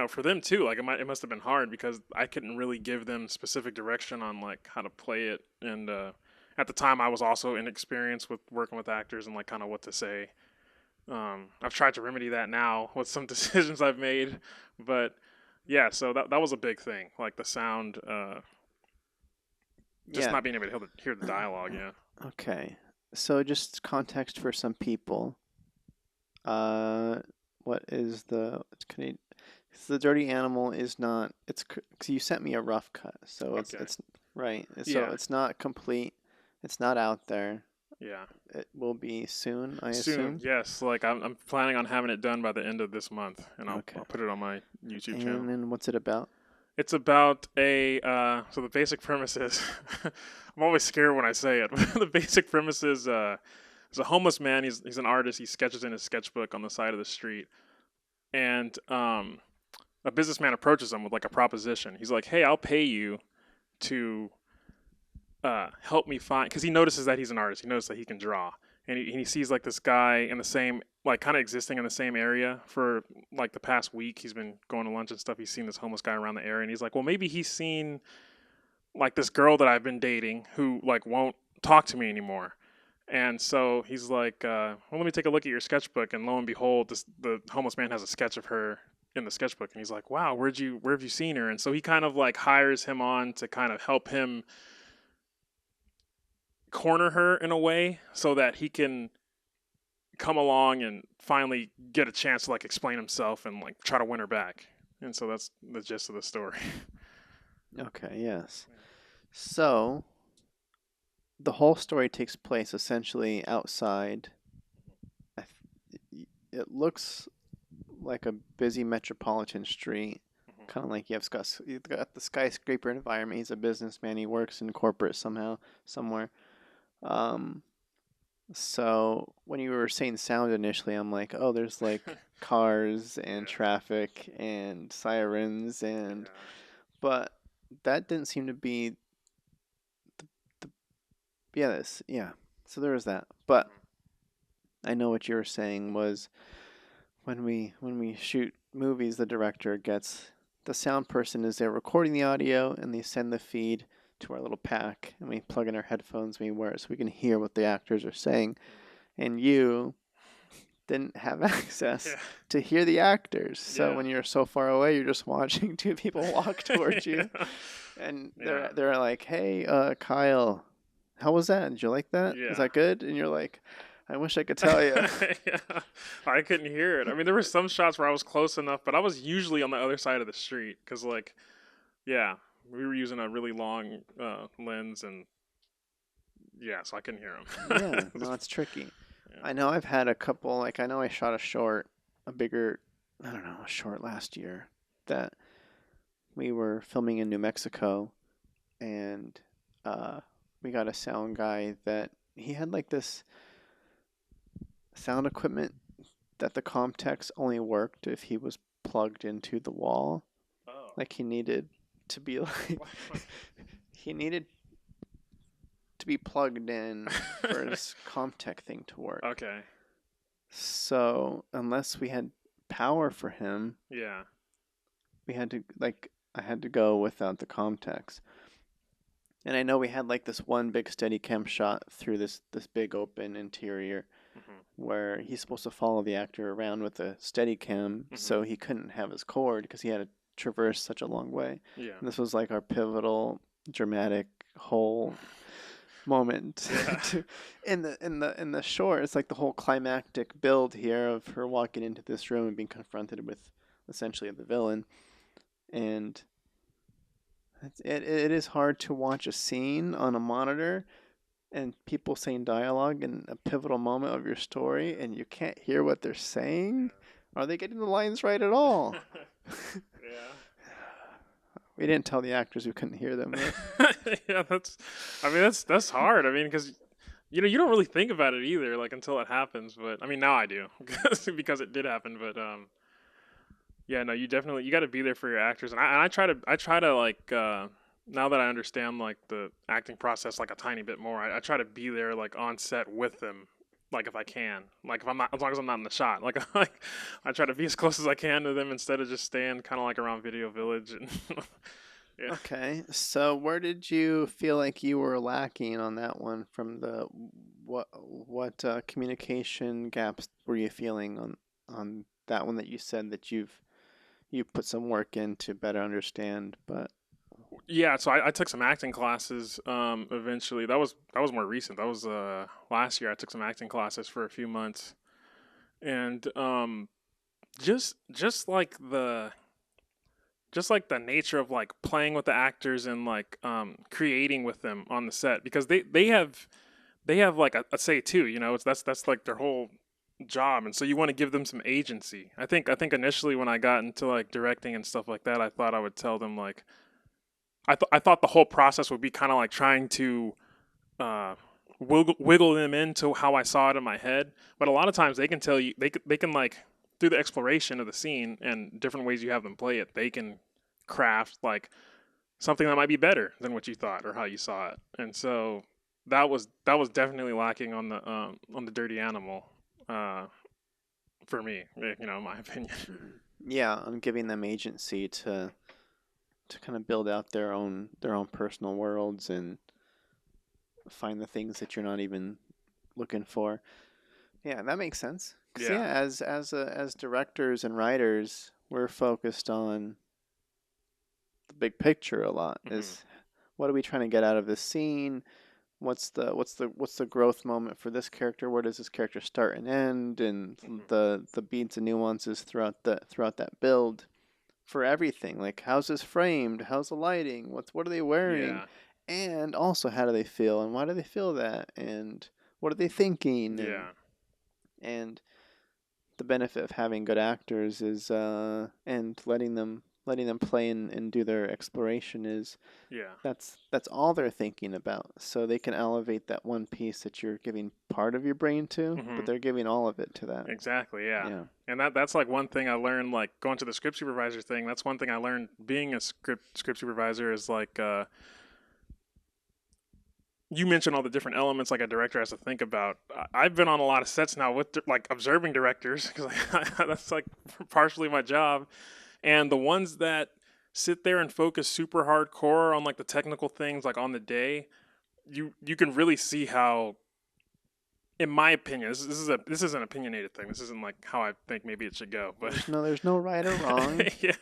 for them too. Like it must have been hard because I couldn't really give them specific direction on like how to play it. And at the time, I was also inexperienced with working with actors and like kind of what to say. I've tried to remedy that now with some decisions I've made, but yeah, so that was a big thing, like the sound, just not being able to hear the dialogue. Yeah. Okay, so just context for some people. What is the Dirty Animal is not. It's cause you sent me a rough cut, so it's right. So it's not complete. It's not out there. Yeah. It will be soon, I assume. Yes. Like I'm planning on having it done by the end of this month, and I'll put it on my YouTube channel. And then what's it about? It's about a so the basic premise is I'm always scared when I say it. The basic premise is there's a homeless man. He's an artist. He sketches in his sketchbook on the side of the street, and a businessman approaches him with like a proposition. He's like, "Hey, I'll pay you to help me find," because he notices that he's an artist. He notices that he can draw, and he sees like this guy in the same, like, kind of existing in the same area for like the past week. He's been going to lunch and stuff. He's seen this homeless guy around the area, and he's like, well, maybe he's seen like this girl that I've been dating who like won't talk to me anymore. And so he's like, well, let me take a look at your sketchbook, and lo and behold, the homeless man has a sketch of her in the sketchbook, and he's like, wow, where have you seen her? And so he kind of like hires him on to kind of help him corner her in a way so that he can come along and finally get a chance to like explain himself and like try to win her back. And so that's the gist of the story. Okay, yes. So the whole story takes place essentially outside. It looks like a busy metropolitan street, kind of like you've got the skyscraper environment. He's a businessman. He works in corporate somehow, somewhere. Um, so when you were saying sound initially, I'm like, oh, there's like cars and Yeah. traffic and sirens and, Yeah. but that didn't seem to be the yeah, yeah. So there was that. But I know what you were saying was when we shoot movies, the director gets the sound person is there recording the audio, and they send the feed to our little pack, and we plug in our headphones, and we wear it so we can hear what the actors are saying. And you didn't have access Yeah. to hear the actors, so Yeah. when you're so far away, you're just watching two people walk towards you, Yeah. and Yeah. they're like, "Hey, Kyle, how was that? Did you like that? Is Yeah. that good?" And you're like, "I wish I could tell you." Yeah. I couldn't hear it. I mean, there were some shots where I was close enough, but I was usually on the other side of the street because, like, yeah, we were using a really long lens, and yeah, so I couldn't hear Yeah, him. no, it's tricky. Yeah. I know I've had a couple, like, I know I shot a short, a bigger, I don't know, a short last year that we were filming in New Mexico, and uh, we got a sound guy that he had like this sound equipment that the Comtex only worked if he was plugged into the wall. Oh. Like, he needed to be like, he needed to be plugged in for his Comtech thing to work. Okay. So unless we had power for him, Yeah. we had to like I had to go without the Comtex. And I know we had like this one big steady cam shot through this big open interior Hmm. where he's supposed to follow the actor around with a steady cam, Hmm. so he couldn't have his cord because he had to traverse such a long way. Yeah. And this was like our pivotal dramatic whole moment Yeah. to in the short. It's like the whole climactic build here of her walking into this room and being confronted with essentially the villain. And it is hard to watch a scene on a monitor and people saying dialogue in a pivotal moment of your story, and you can't hear what they're saying. Are they getting the lines right at all? Yeah. We didn't tell the actors we couldn't hear them. Yeah, I mean, that's hard. I mean, because you don't really think about it either, like until it happens. But I mean, now I do because it did happen. But yeah, no, you got to be there for your actors, and I try to like now that I understand like the acting process like a tiny bit more, I try to be there like on set with them. Like if I can, like if I'm not, as long as I'm not in the shot, like I try to be as close as I can to them instead of just staying kind of like around Video Village and yeah. Okay, so where did you feel like you were lacking on that one from the what communication gaps were you feeling on that one that you said that you put some work in to better understand, but Yeah, so I took some acting classes eventually. That was more recent. That was last year. I took some acting classes for a few months. And just like the nature of like playing with the actors and like creating with them on the set because they have like a say too, it's that's like their whole job, and so you want to give them some agency. I think initially when I got into like directing and stuff like that, I thought I would tell them like I thought the whole process would be kind of like trying to uh, wiggle them into how I saw it in my head. But a lot of times they can tell you they can like through the exploration of the scene and different ways you have them play it, they can craft like something that might be better than what you thought or how you saw it. And so that was definitely lacking on the Dirty Animal uh, for me, in my opinion. Yeah, I'm giving them agency to kind of build out their own personal worlds and find the things that you're not even looking for. Yeah, that makes sense. 'Cause Yeah. yeah, as directors and writers, we're focused on the big picture a lot. Hmm. Is what are we trying to get out of this scene? What's the growth moment for this character? Where does this character start and end? And Hmm. the beats and nuances throughout that build for everything. Like how's this framed? How's the lighting? What are they wearing? Yeah. And also how do they feel? And why do they feel that? And what are they thinking? And Yeah. and the benefit of having good actors is and letting them play and do their exploration is Yeah. that's all they're thinking about. So they can elevate that one piece that you're giving part of your brain to, but Hmm. they're giving all of it to that. Exactly. Yeah. Yeah. And that's like one thing I learned, like going to the script supervisor thing. That's one thing I learned being a script supervisor is like you mentioned all the different elements like a director has to think about. I've been on a lot of sets now with like observing directors because that's like partially my job, and the ones that sit there and focus super hardcore on like the technical things like on the day, you can really see how, in my opinion, this is an opinionated thing. This isn't like how I think maybe it should go, but There's no right or wrong. yeah,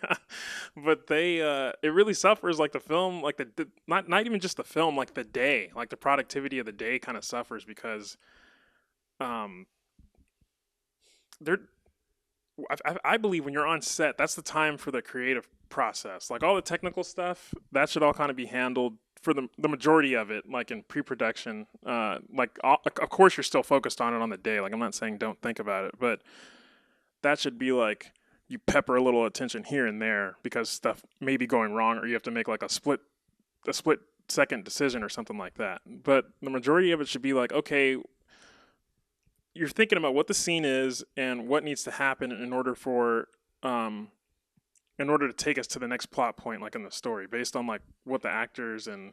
but they it really suffers like the film, like the not even just the film, like the day, like the productivity of the day kind of suffers because um they're I believe when you're on set, that's the time for the creative process. Like all the technical stuff, that should all kind of be handled for the majority of it, like in pre-production. Of course, you're still focused on it on the day. Like I'm not saying don't think about it, but that should be like you pepper a little attention here and there because stuff may be going wrong, or you have to make like a split second decision or something like that. But the majority of it should be like, okay, you're thinking about what the scene is and what needs to happen um in order to take us to the next plot point like in the story based on like what the actors and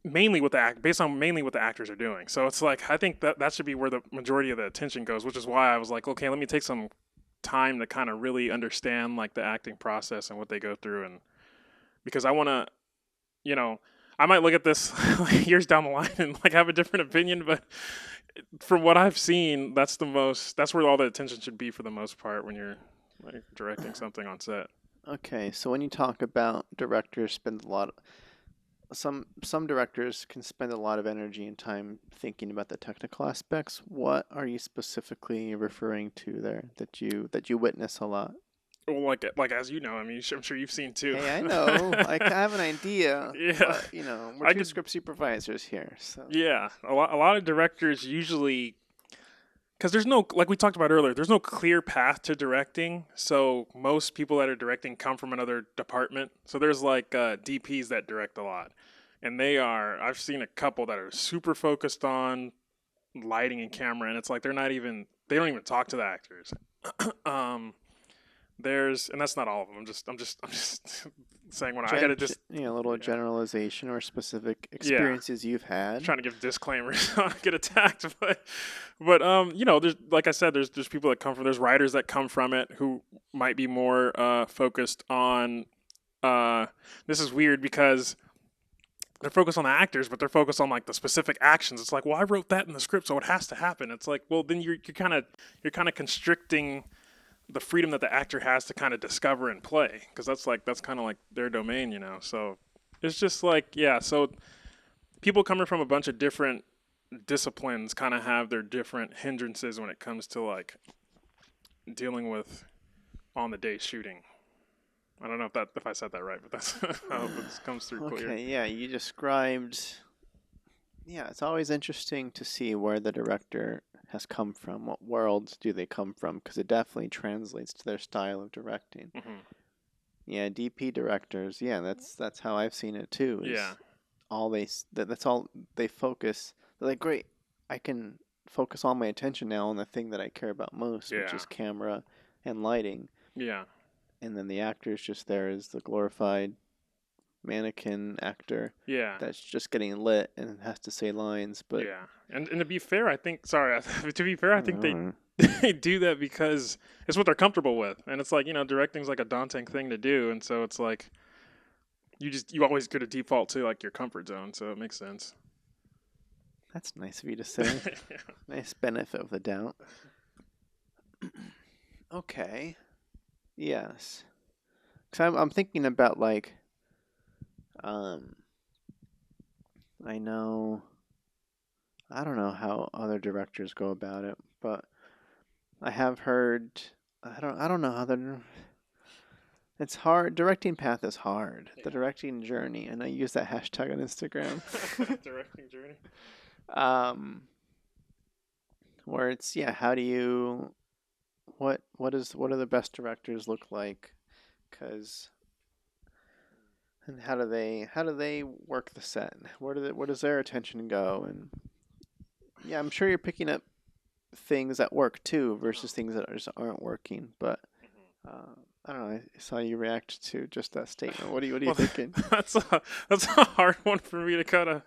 mainly what based on mainly what the actors are doing. So it's like I think that should be where the majority of the attention goes, which is why I was like, okay, let me take some time to kind of really understand like the acting process and what they go through, and because I want to, you know, I might look at this like years down the line and like have a different opinion, but from what I've seen, that's where all the attention should be for the most part when you're like directing something on set. Okay, so when you talk about directors spend a lot some directors can spend a lot of energy and time thinking about the technical aspects. What are you specifically referring to there that you witness a lot? Well, like as you know, I mean, I'm sure you've seen too. Hey, I know. I have an idea, Yeah, but we're I two could. script supervisors here, so Yeah, a lot of directors usually, because there's no, like we talked about earlier, there's no clear path to directing. So most people that are directing come from another department. So there's like DPs that direct a lot, and I've seen a couple that are super focused on lighting and camera, and it's like they don't even talk to the actors. um, and that's not all of them. I'm just saying when I gotta just a little yeah. generalization or specific Yeah, experiences you've had. trying to give disclaimers so I don't get attacked, but there's, like I said, there's people that come from, there's writers that come from it who might be more focused on uh this is weird because they're focused on the actors, but they're focused on like the specific actions. It's like, well, I wrote that in the script, so it has to happen. It's like, well, then you're kind of constricting the freedom that the actor has to kind of discover and play, because that's kind of like their domain. So it's just like, yeah. So people coming from a bunch of different disciplines kind of have their different hindrances when it comes to like dealing with on the day shooting. I don't know if I said that right, but that's I hope it comes through clear. Okay, yeah, you described. Yeah, it's always interesting to see where the director has come from? What worlds do they come from? Because it definitely translates to their style of directing. Mm-hmm. Yeah, DP directors. Yeah, that's how I've seen it too. Yeah. Is all that's all they focus. They're like, great, I can focus all my attention now on the thing that I care about most, which Yeah. is camera and lighting, Yeah. and then the actor is just there as the glorified mannequin actor Yeah. that's just getting lit and has to say lines. But Yeah. And to be fair, I think sorry, to be fair, I think they uh, they do that because it's what they're comfortable with. And it's like, directing's like a daunting thing to do, and so it's like you always go to default to like your comfort zone, so it makes sense. that's nice of you to say. Yeah. Nice benefit of the doubt. Okay. Yes. Cause I'm thinking about like um I know I don't know how other directors go about it, but I have heard I don't know how they're it's hard. Directing path is hard. The Yeah. directing journey, and I use that hashtag on Instagram. Directing journey. um, where it's yeah, how do you what do the best directors look like? Cause and how do they work the set? Where does their attention go? And yeah, I'm sure you're picking up things that work too versus things that just aren't working. But uh, I don't know. I saw you react to just that statement. What are you Well, thinking? that's a hard one for me to kind of,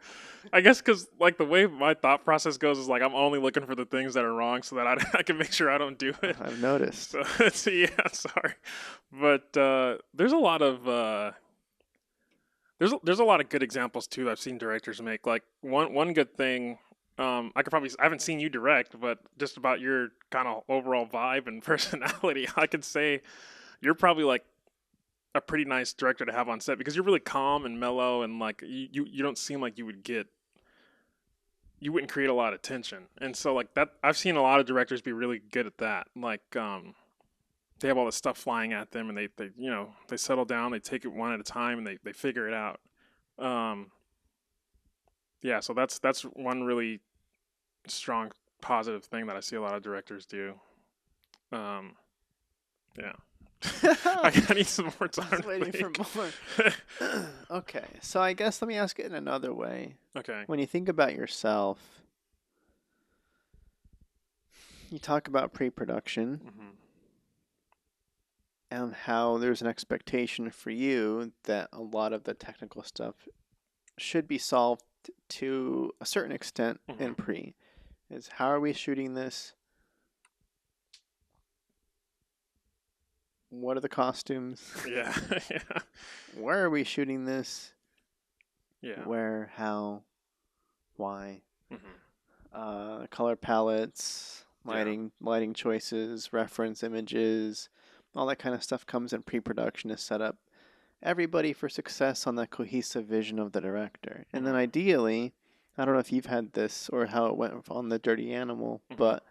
I guess, because like the way my thought process goes is like I'm only looking for the things that are wrong so that I can make sure I don't do it. I've noticed. So yeah, sorry, but there's a lot of there's a lot of good examples too that I've seen directors make. Like one good thing. I haven't seen you direct, but just about your kind of overall vibe and personality, I could say you're probably like a pretty nice director to have on set because you're really calm and mellow and like you don't seem like you wouldn't create a lot of tension. And so like that I've seen a lot of directors be really good at that. Like they have all this stuff flying at them and they settle down, they take it one at a time and they figure it out. Um yeah, so that's one really strong positive thing that I see a lot of directors do. Um yeah. I need some more I time was to waiting for think. more. Okay, so I guess let me ask it in another way. Okay. When you think about yourself, you talk about pre-production Hmm. and how there's an expectation for you that a lot of the technical stuff should be solved to a certain extent in Hmm. pre. Is how are we shooting this? What are the costumes? Yeah. Yeah. Where are we shooting this? Yeah. Where, how, why? Hmm. Color palettes, Yeah. lighting choices, reference images, all that kind of stuff comes in pre-production to set up everybody for success on the cohesive vision of the director. And then Hmm. ideally, I don't know if you've had this or how it went on the Dirty Animal, Hmm. but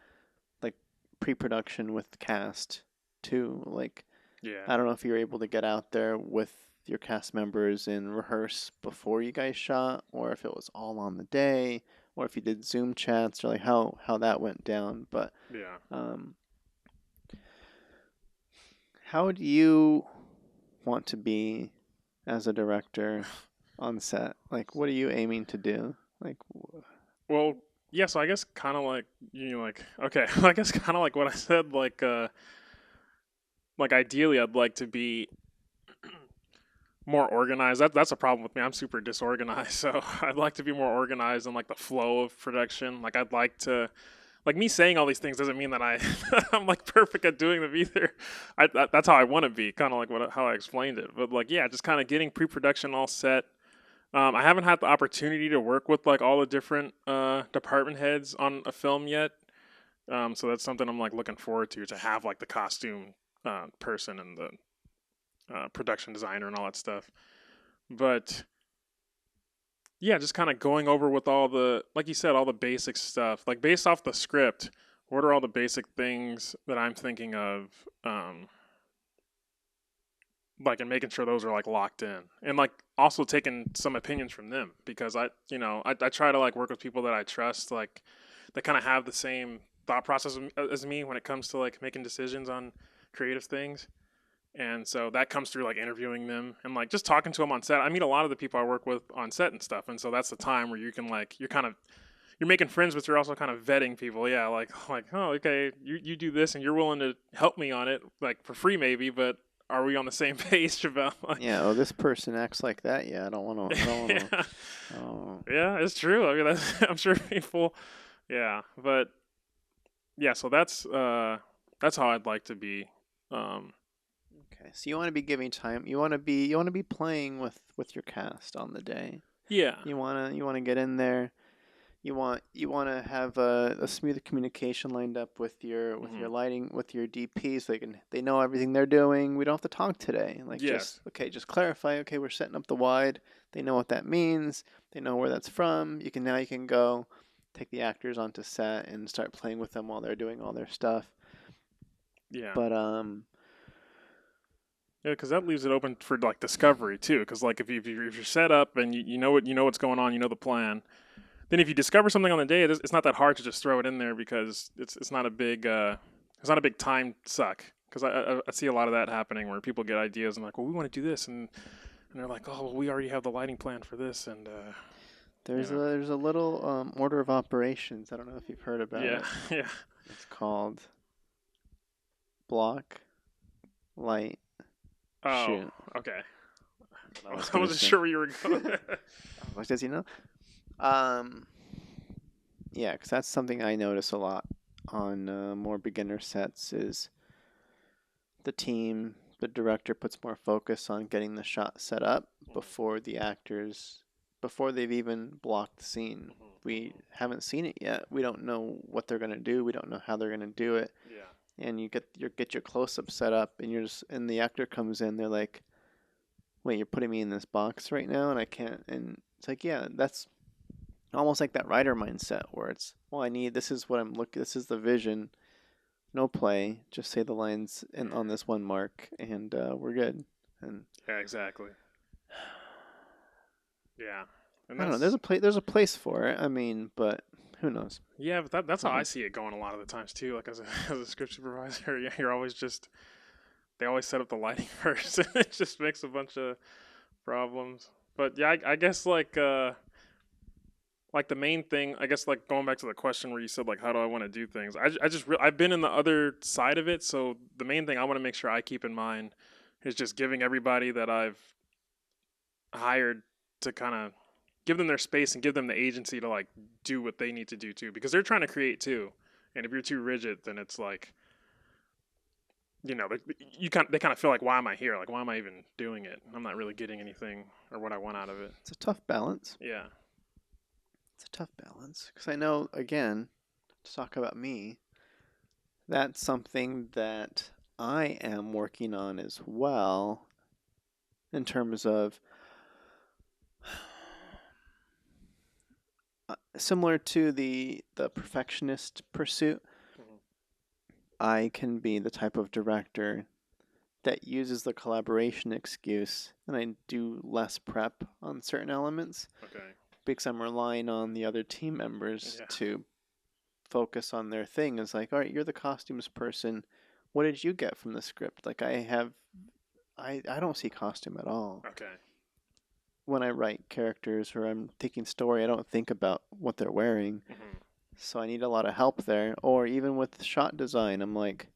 like pre-production with the cast too. Like Yeah. I don't know if you're able to get out there with your cast members and rehearse before you guys shot, or if it was all on the day, or if you did Zoom chats, or like how that went down. But Yeah. um, how do you want to be as a director on set? Like, what are you aiming to do? Like, Well, yeah. So I guess kind of like like okay. I guess kind of like what I said. Like ideally, I'd like to be more organized. That's a problem with me. I'm super disorganized, so I'd like to be more organized in like the flow of production. Like I'd like to like me saying all these things doesn't mean that I'm like perfect at doing them either. That's how I want to be, kind of like how I explained it. But like yeah, just kind of getting pre-production all set. I haven't had the opportunity to work with like all the different department heads on a film yet. So that's something I'm like looking forward to have like the costume person and the production designer and all that stuff. But yeah, just kind of going over with all the, like you said, all the basic stuff. Like based off the script, what are all the basic things that I'm thinking of? Like, and making sure those are like locked in, and like also taking some opinions from them because I try to like work with people that I trust, like that kind of have the same thought process as me when it comes to like making decisions on creative things. And so that comes through like interviewing them and like just talking to them on set. I meet a lot of the people I work with on set and stuff, and so that's the time where you can like you're making friends, but you're also kind of vetting people. Yeah, like oh okay, you do this and you're willing to help me on it like for free maybe, but are we on the same page about like Yeah. Oh, this person acts like that. Yeah, I don't want to. I don't want yeah, to. Oh. yeah, it's true. I mean, I'm sure people, yeah, but yeah, so that's how I'd like to be. Um, Okay. So you want to be giving time. You want to be playing with your cast on the day. yeah. You want to get in there. You want to have a smooth communication lined up with your Hmm. lighting with your DPs so they know everything they're doing. We don't have to talk today. Like Yes. just clarify. Okay, we're setting up the wide. They know what that means. They know where that's from. You can go take the actors onto set and start playing with them while they're doing all their stuff. Yeah. But Yeah, because that leaves it open for like discovery too. Because like if you're set up and you know what's going on, you know the plan. Then if you discover something on the day, it's not that hard to just throw it in there because it's not a big time suck. Because I see a lot of that happening where people get ideas and like, well, we want to do this, and they're like, oh, well, we already have the lighting plan for this, and you know, there's a little order of operations. I don't know if you've heard about yeah, it. yeah. It's called block, light, Oh, shoot. okay. What I was I gonna wasn't say. sure where you were going. What does he know? Um, yeah, because that's something I notice a lot on more beginner sets is the director puts more focus on getting the shot set up before the actors, before they've even blocked the scene. We haven't seen it yet. We don't know what they're gonna do. We don't know how they're gonna do it. Yeah. And you get your close up set up, and and the actor comes in. They're like, "Wait, you're putting me in this box right now, and I can't." And it's like, yeah, that's almost like that writer mindset where it's, well, I need this is what I'm looking. This is the vision. No play. Just say the lines on this one mark, and we're good. And Yeah, exactly. Yeah, and I don't know. that's There's a place for it. I mean, but who knows? yeah, but that's Who how I knows? see it going a lot of the times too. Like as a as a script supervisor, yeah, you're always just they always set up the lighting first, and it just makes a bunch of problems. But yeah, I guess like the main thing, I guess like going back to the question where you said like how do I want to do things? I've been in the other side of it, so the main thing I want to make sure I keep in mind is just giving everybody that I've hired to kind of give them their space and give them the agency to like do what they need to do too because they're trying to create too. And if you're too rigid, then it's like they kind of feel like why am I here? Like why am I even doing it? I'm not really getting anything or what I want out of it. It's a tough balance. Yeah. It's a tough balance because I know again to talk about me. That's something that I am working on as well in terms of similar to the perfectionist pursuit. Mhm. I can be the type of director that uses the collaboration excuse and I do less prep on certain elements Okay. because I'm relying on the other team members Yeah. to focus on their thing. It's like, all right, you're the costumes person. What did you get from the script? Like I don't see costume at all. Okay. When I write characters or I'm thinking story, I don't think about what they're wearing. Hmm. So I need a lot of help there. Or even with shot design, I'm like,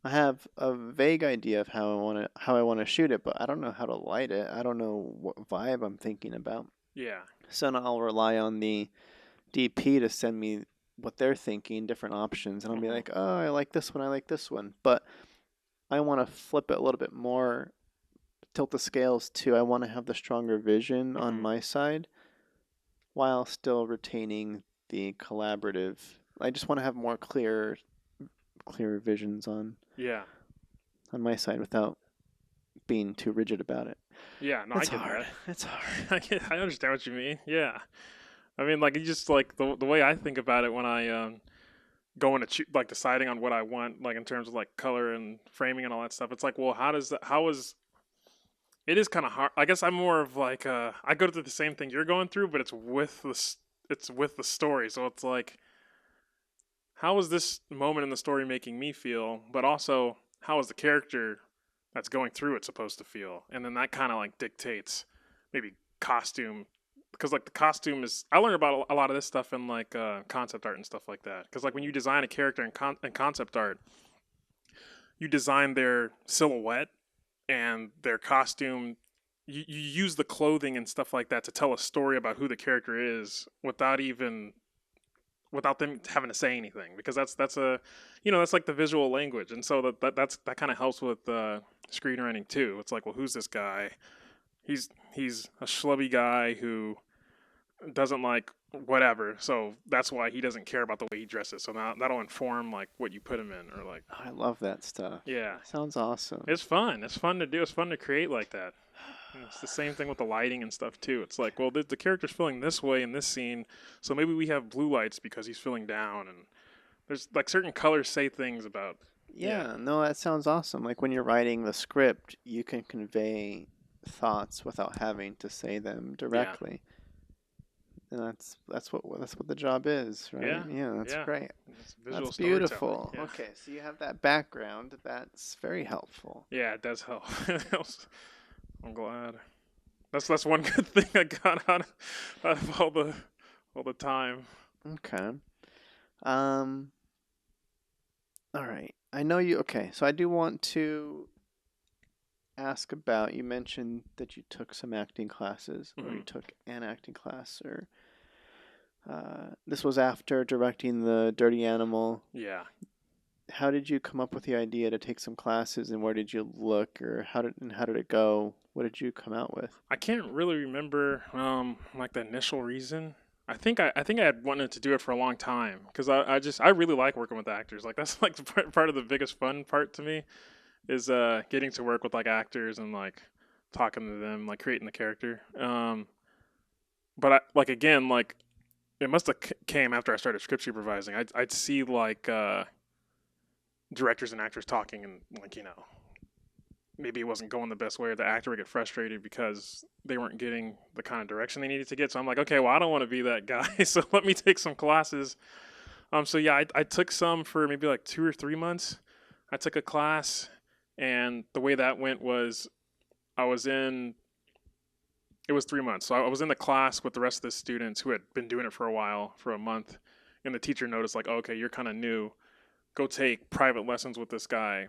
I have a vague idea of how I want to shoot it, but I don't know how to light it. I don't know what vibe I'm thinking about. Yeah. So now I'll rely on the DP to send me what they're thinking, different options, and I'll be Hmm. like, oh, I like this one, I like this one. But I want to flip it a little bit more, tilt the scales to I want to have the stronger vision on Hmm. my side while still retaining the collaborative. I just want to have more clearer visions Yeah. on my side without being too rigid about it. Yeah. No, I It's get hard. that. It's hard. I understand what you mean. Yeah. I mean, like, you just like the way I think about it when I go into like deciding on what I want, like in terms of like color and framing and all that stuff. It's like, well, how is it is kind of hard. I guess I'm more of like I go through the same thing you're going through, but it's with the story. So it's like how is this moment in the story making me feel, but also how is the character that's going through it supposed to feel? And then that kind of like dictates maybe costume, because like the costume is, I learned about a lot of this stuff in like concept art and stuff like that. Because like when you design a character in concept art, you design their silhouette and their costume. You use the clothing and stuff like that to tell a story about who the character is without them having to say anything, because that's a, that's like the visual language. And so that kind of helps with screenwriting too. It's like, well, who's this guy? He's a schlubby guy who doesn't like whatever, so that's why he doesn't care about the way he dresses. So now that'll inform like what you put him in, or like, I love that stuff. yeah, Sounds awesome. it's fun to do, it's fun to create like that. And it's the same thing with the lighting and stuff too. It's like, well, the character's feeling this way in this scene, so maybe we have blue lights because he's feeling down. And there's like certain colors say things about, yeah, Yeah, no, that sounds awesome. Like when you're writing the script, you can convey thoughts without having to say them yeah, directly. And that's what the job is, right? yeah, Yeah, that's yeah. great. It's visual That's storytelling. beautiful. Yeah, Okay, so you have that background. That's very helpful. yeah, it does help. I'm glad. That's one good thing I got out of all the time. Okay. Um, all right. I know you. Okay, so I do want to ask about, you mentioned that you took some acting classes, or you Hmm. took an acting class, or this was after directing the Dirty Animal. Yeah, How did you come up with the idea to take some classes, and where did you look, or how did it go? What did you come out with? I can't really remember like the initial reason. I think I had wanted to do it for a long time, because I really like working with actors. Like that's like the part of the biggest fun part to me is getting to work with like actors and like talking to them, like creating the character. But like again, like it must have came after I started script supervising. I'd see like directors and actors talking, and like, maybe it wasn't going the best way, or the actor would get frustrated because they weren't getting the kind of direction they needed to get. So I'm like, okay, well, I don't want to be that guy. So let me take some classes. So yeah, I took some for maybe like 2 or 3 months. I took a class, and the way that went was I was in, it was 3 months. So I was in the class with the rest of the students who had been doing it for a while, for a month. And the teacher noticed, like, oh, okay, you're kind of new. Go take private lessons with this guy.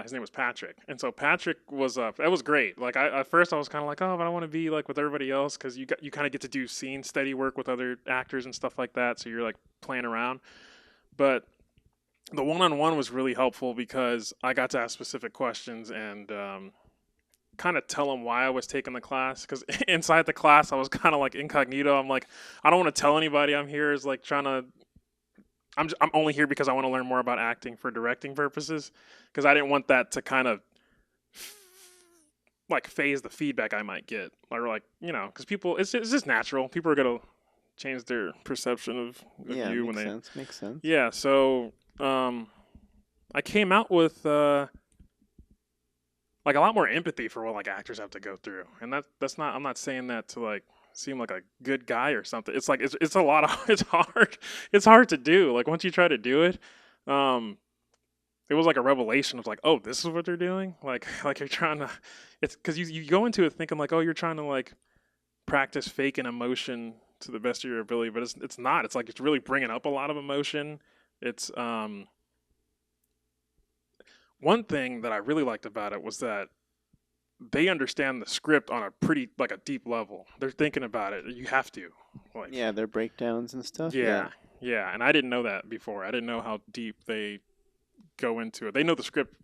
His name was Patrick, and so Patrick was that was great. Like at first I was kind of like, oh, but I want to be like with everybody else, because you kind of get to do scene steady work with other actors and stuff like that. So you're like playing around, but the one-on-one was really helpful because I got to ask specific questions and kind of tell them why I was taking the class. Because inside the class I was kind of like incognito. I'm like, I don't want to tell anybody I'm here. Is like trying to, I'm only here because I want to learn more about acting for directing purposes, because I didn't want that to kind of like phase the feedback I might get, or like, because people, it's just natural. People are gonna change their perception of Yeah, you when makes they, sense. Makes sense. yeah. So I came out with like a lot more empathy for what like actors have to go through, and that's not, I'm not saying that to like seem like a good guy or something. It's like it's a lot of it's hard to do. Like once you try to do it, um, it was like a revelation of like, oh, this is what they're doing. Like you're trying to, it's because you go into it thinking like, oh, you're trying to like practice fake an emotion to the best of your ability, but it's not. It's like it's really bringing up a lot of emotion. It's one thing that I really liked about it was that they understand the script on a pretty like a deep level. They're thinking about it. You have to, like, Yeah, their breakdowns and stuff. Yeah. yeah, yeah. And I didn't know that before. I didn't know how deep they go into it. They know the script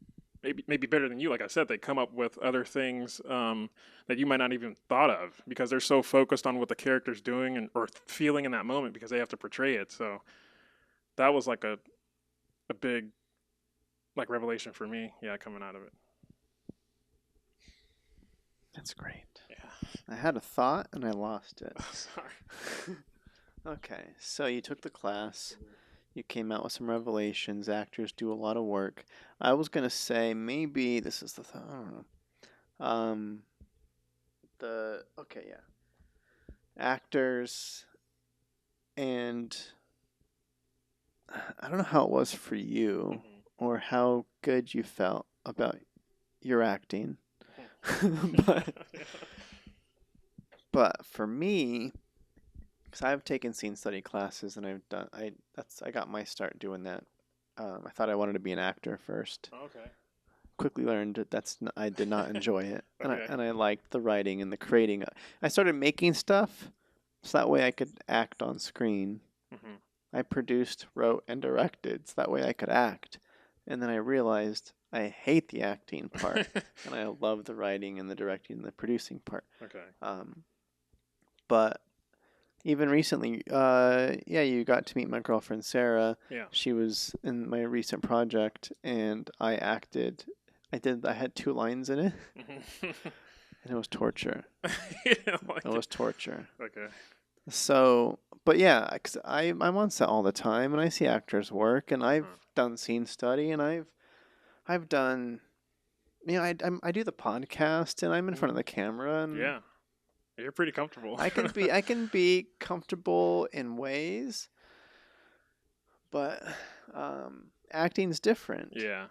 maybe better than you. Like I said, they come up with other things that you might not even thought of, because they're so focused on what the character's doing and or feeling in that moment, because they have to portray it. So that was like a big like revelation for me. Yeah, coming out of it. That's great. Yeah. I had a thought and I lost it. Sorry. Okay, so you took the class. You came out with some revelations. Actors do a lot of work. I was gonna say maybe this is the I don't know. The okay, yeah. Actors and I don't know how it was for you Mm-hmm. or how good you felt about your acting. but but for me, because I've taken scene study classes and I got my start doing that. I thought I wanted to be an actor first. Okay. Quickly learned that I did not enjoy it, Okay. and I liked the writing and the creating. I started making stuff so that way I could act on screen. Mm-hmm. I produced, wrote, and directed so that way I could act. And then I realized I hate the acting part, and I love the writing and the directing and the producing part. Okay. Um, but even recently, yeah, you got to meet my girlfriend Sarah. Yeah. She was in my recent project, and I acted. I had 2 lines in it, Mm-hmm. and it was torture. You don't It like it. was torture. Okay. So, but yeah, 'cause I'm on set all the time, and I see actors work, and I've Uh-huh. done scene study, and I've done, I do the podcast, and I'm in front Mm-hmm. of the camera, and Yeah. You're pretty comfortable. I can be comfortable in ways, but acting's different. Yeah.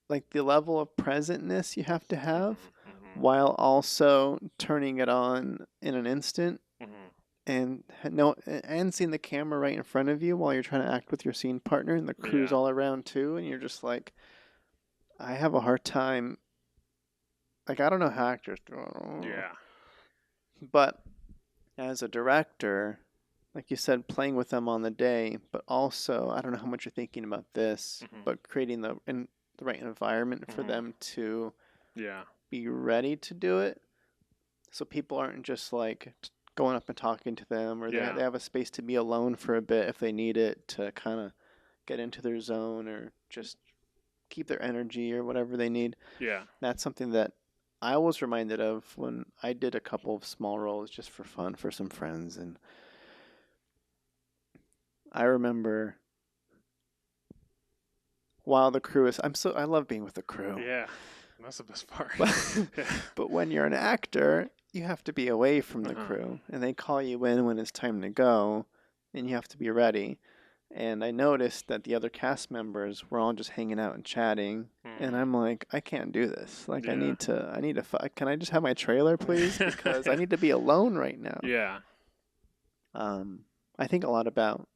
Like the level of presentness you have to have, Mm-hmm. Mm-hmm. while also turning it on in an instant Mm-hmm. and no and seeing the camera right in front of you while you're trying to act with your scene partner and the crew's Yeah. all around too, and you're just like, I have a hard time. Like I don't know how actors do it, Yeah. but as a director, like you said, playing with them on the day, but also I don't know how much you're thinking about this, Mm-hmm. but creating the right environment for Mm-hmm. them to Yeah. be ready to do it, so people aren't just like going up and talking to them, or Yeah. they have a space to be alone for a bit if they need it to kind of get into their zone or just keep their energy or whatever they need. Yeah. That's something that I was reminded of when I did a couple of small roles just for fun for some friends, and I remember while the crew is I love being with the crew. Yeah. That's the best part. But Yeah. but when you're an actor, you have to be away from the Uh-huh. crew, and they call you in when it's time to go, and you have to be ready. And I noticed that the other cast members were all just hanging out and chatting, and Mm. I'm like, I can't do this. Like, Yeah. I need to. Can I just have my trailer, please? Because I need to be alone right now. Yeah. Um, I think a lot about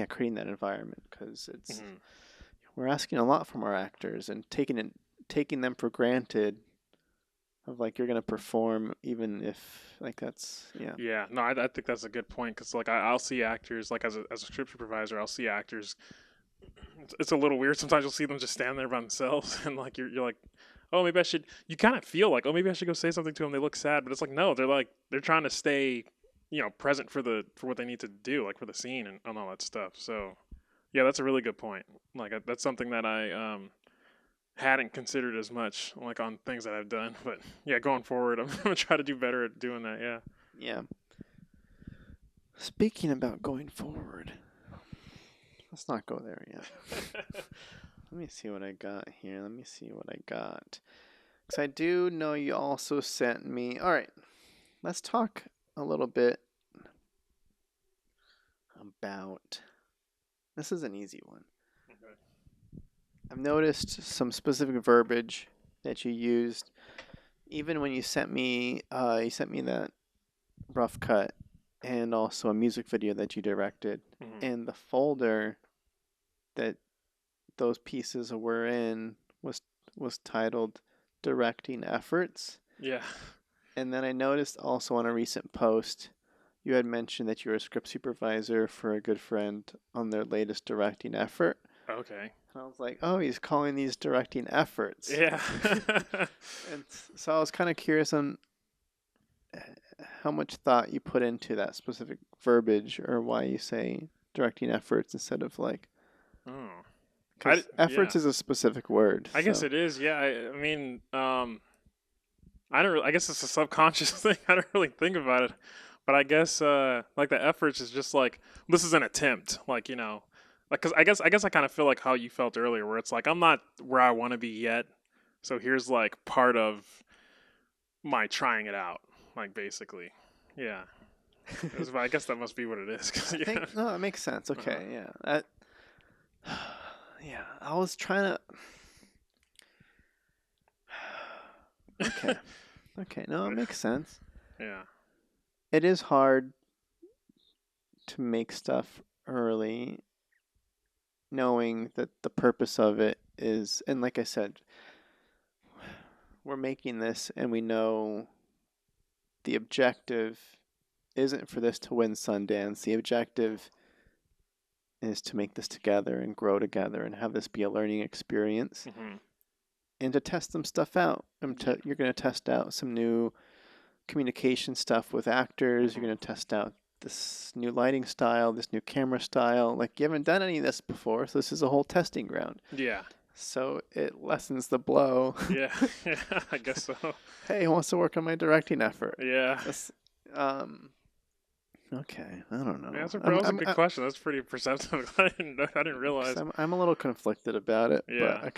creating that environment because Mm-hmm. we're asking a lot from our actors and taking them for granted of like you're gonna perform even if like that's yeah. Yeah, no, I think that's a good point because like I'll see actors like as a script supervisor, I'll see actors. It's a little weird sometimes. You'll see them just stand there by themselves, and like you're like, oh, maybe I should. You kind of feel like, oh, maybe I should go say something to them. They look sad, but it's like no, they're trying to stay, present for what they need to do, like for the scene and all that stuff. So yeah, that's a really good point. Like that's something that I hadn't considered as much like on things that I've done, but yeah, going forward, I'm gonna try to do better at doing that. Yeah. Yeah. Speaking about going forward, let's not go there yet. Let me see what I got here. Let me see what I got. Because I do know you also sent me. All right, let's talk a little bit about. This is an easy one. Okay. I've noticed some specific verbiage that you used, even when you sent me that rough cut, and also a music video that you directed, Mm-hmm. and the folder that those pieces were in was titled "Directing Efforts." Yeah. And then I noticed also on a recent post, you had mentioned that you were a script supervisor for a good friend on their latest directing effort. Okay. And I was like, oh, he's calling these directing efforts. Yeah. And so I was kind of curious on how much thought you put into that specific verbiage or why you say directing efforts instead of like, Oh. because Yeah. efforts is a specific word. I guess So it is. Yeah. I mean, I don't. I guess it's a subconscious thing. I don't really think about it, but I guess like the efforts is just like this is an attempt. Like like because I guess I kind of feel like how you felt earlier, where it's like I'm not where I want to be yet. So here's like part of my trying it out. Like basically, yeah. I guess that must be what it is. 'Cause, I yeah. think no, that makes sense. Uh-huh. Okay, yeah. Yeah, I was trying to. Okay. Okay. No, it makes sense. Yeah. It is hard to make stuff early, knowing that the purpose of it is, and like I said, we're making this and we know the objective isn't for this to win Sundance. The objective is to make this together and grow together and have this be a learning experience Mm-hmm. and to test some stuff out. Yeah. You're going to test out some new communication stuff with actors. You're Mm-hmm. going to test out this new lighting style, this new camera style. Like, you haven't done any of this before, so this is a whole testing ground. Yeah. So it lessens the blow. Yeah. Yeah. I guess so. Hey, who wants to work on my directing effort? Yeah. That's, um, okay, I don't Yeah, know. that was a good question. That's pretty perceptive. I didn't realize. I'm a little conflicted about it, but Yeah.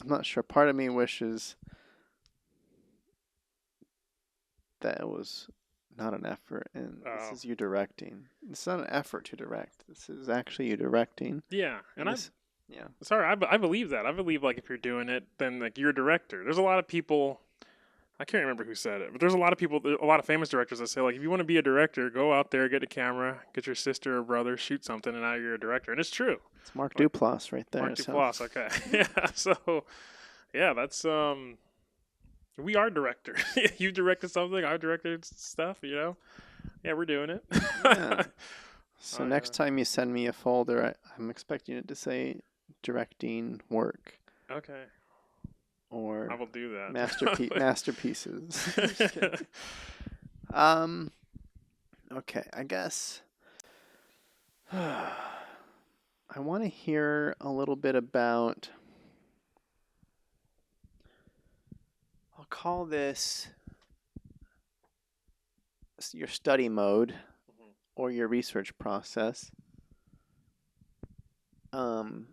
I'm not sure. Part of me wishes that it was not an effort, and this Oh. is you directing. It's not an effort to direct. This is actually you directing. Yeah. And I. This, yeah, Sorry, I believe that. I believe like if you're doing it, then like you're a director. There's a lot of people. I can't remember who said it, but there's a lot of people, a lot of famous directors that say like, if you want to be a director, go out there, get a camera, get your sister or brother, shoot something, and now you're a director. And it's true. it's Mark Like, Duplass right there. Mark So Duplass. Okay. Yeah. So, yeah, that's we are directors. You directed something. I directed stuff. You know. Yeah, we're doing it. yeah. So Oh next yeah. time you send me a folder, I'm expecting it to say directing work Okay. I or will do that. masterpieces. Just kidding. Um. Okay, I guess I want to hear a little bit about. I'll call this your study mode Mhm. or your research process. Um,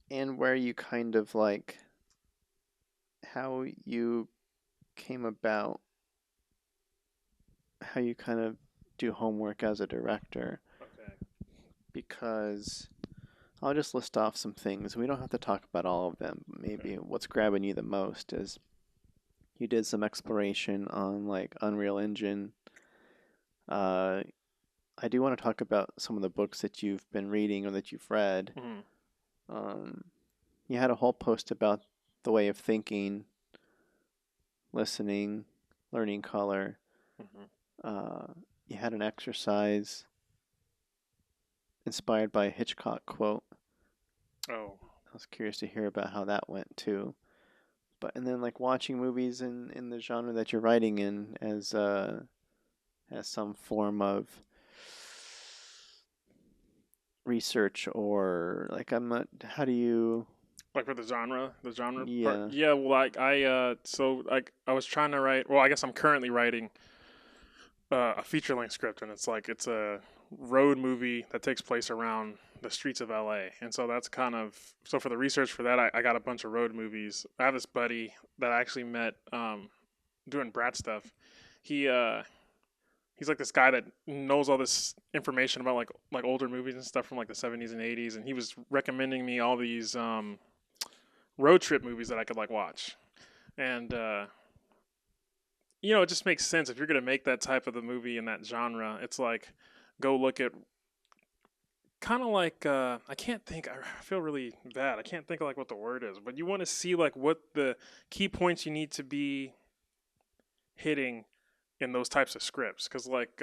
and where you kind of like how you came about, how you kind of do homework as a director, Okay. because I'll just list off some things. We don't have to talk about all of them. Okay. Maybe what's grabbing you the most is you did some exploration on like Unreal Engine. Uh, I do want to talk about some of the books that you've been reading or that you've read. Hmm. Um, you had a whole post about the way of thinking, listening, learning color. Hmm. Uh, you had an exercise inspired by a Hitchcock quote. Oh. I was curious to hear about how that went too. But and then like watching movies in the genre that you're writing in as some form of research or like I'm not. How do you? Like for the genre part. Yeah. Yeah, well, like so like I was trying to write. Well, I guess I'm currently writing a feature length script, and it's a road movie that takes place around the streets of LA. And so that's kind of so for the research for that, I got a bunch of road movies. I have this buddy that I actually met doing Brat stuff. He he's like this guy that knows all this information about like older movies and stuff from like the 70s and 80s, and he was recommending me all these road trip movies that I could like watch. And it just makes sense if you're gonna make that type of the movie in that genre. It's like go look at kind of like I can't think. I feel really bad. I can't think of like what the word is, but you want to see like what the key points you need to be hitting in those types of scripts, because like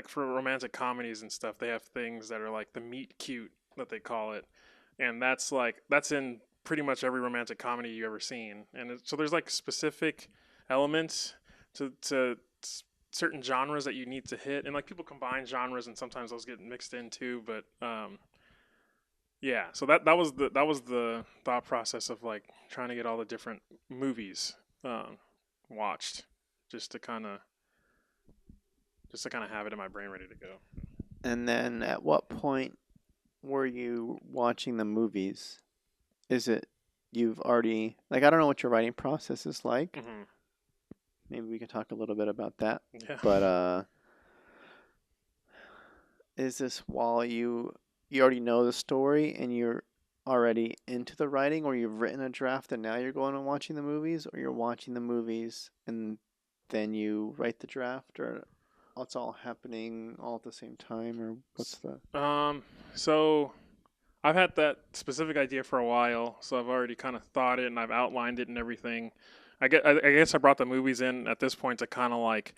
for romantic comedies and stuff, they have things that are like the meet cute that they call it, and that's in pretty much every romantic comedy you ever seen. And so there's like specific elements to certain genres that you need to hit, and like people combine genres and sometimes those get mixed in too. But yeah, so that was the thought process of like trying to get all the different movies watched, just to kind of have it in my brain ready to go. And then at what point were you watching the movies? Is it you've already like I don't know what your writing process is like. Hmm. Maybe we can talk a little bit about that. Yeah. But is this while you already know the story and you're already into the writing, or you've written a draft and now you're going and watching the movies, or you're watching the movies and then you write the draft, or it's all happening all at the same time, or what's the? So I've had that specific idea for a while, so I've already kind of thought it and I've outlined it and everything. I guess I brought the movies in at this point to kind of like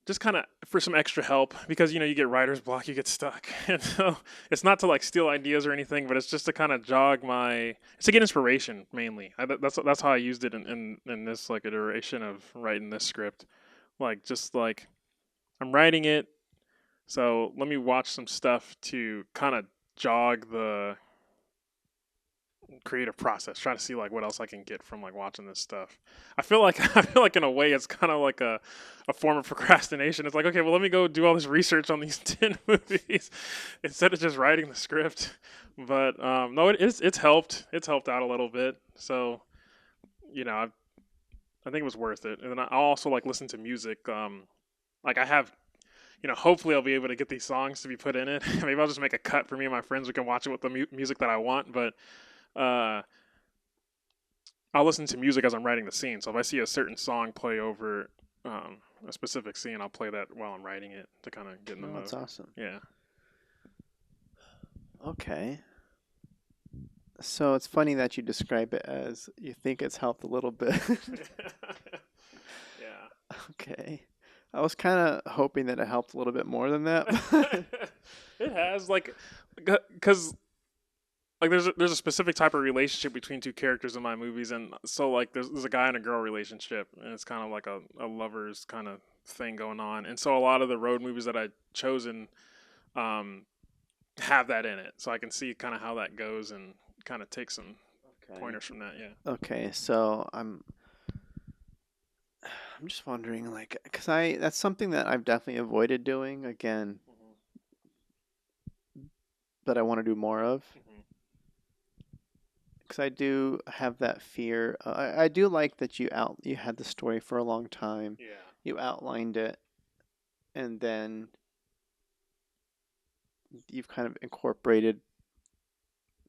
just kind of for some extra help because you get writer's block, you get stuck, and so it's not to like steal ideas or anything, but it's just to kind of it's to get inspiration mainly. That's how I used it in this like iteration of writing this script, like just like I'm writing it, so let me watch some stuff to kind of jog the creative process, trying to see like what else I can get from like watching this stuff. I feel like in a way it's kind of like a form of procrastination. It's like, okay, well let me go do all this research on these 10 movies instead of just writing the script. But no, it's helped. It's helped out a little bit. So, I think it was worth it. And then I'll also like listen to music. Like I have hopefully I'll be able to get these songs to be put in it. Maybe I'll just make a cut for me and my friends. We can watch it with the music that I want, but uh, I'll listen to music as I'm writing the scene. So if I see a certain song play over a specific scene, I'll play that while I'm writing it to kind of get in the No, mode. that's awesome. Yeah. Okay. So it's funny that you describe it as you think it's helped a little bit. Yeah. Okay. I was kind of hoping that it helped a little bit more than that. It has because like there's a specific type of relationship between two characters in my movies, and so like there's a guy and a girl relationship, and it's kind of like a lovers kind of thing going on, and so a lot of the road movies that I've chosen um, have that in it, so I can see kind of how that goes and kind of take some pointers from that. Yeah. Okay, so I'm just wondering, like, cause that's something that I've definitely avoided doing again, that I want to do more of. Because I do have that fear. I do like that you had the story for a long time. Yeah. You outlined it, and then you've kind of incorporated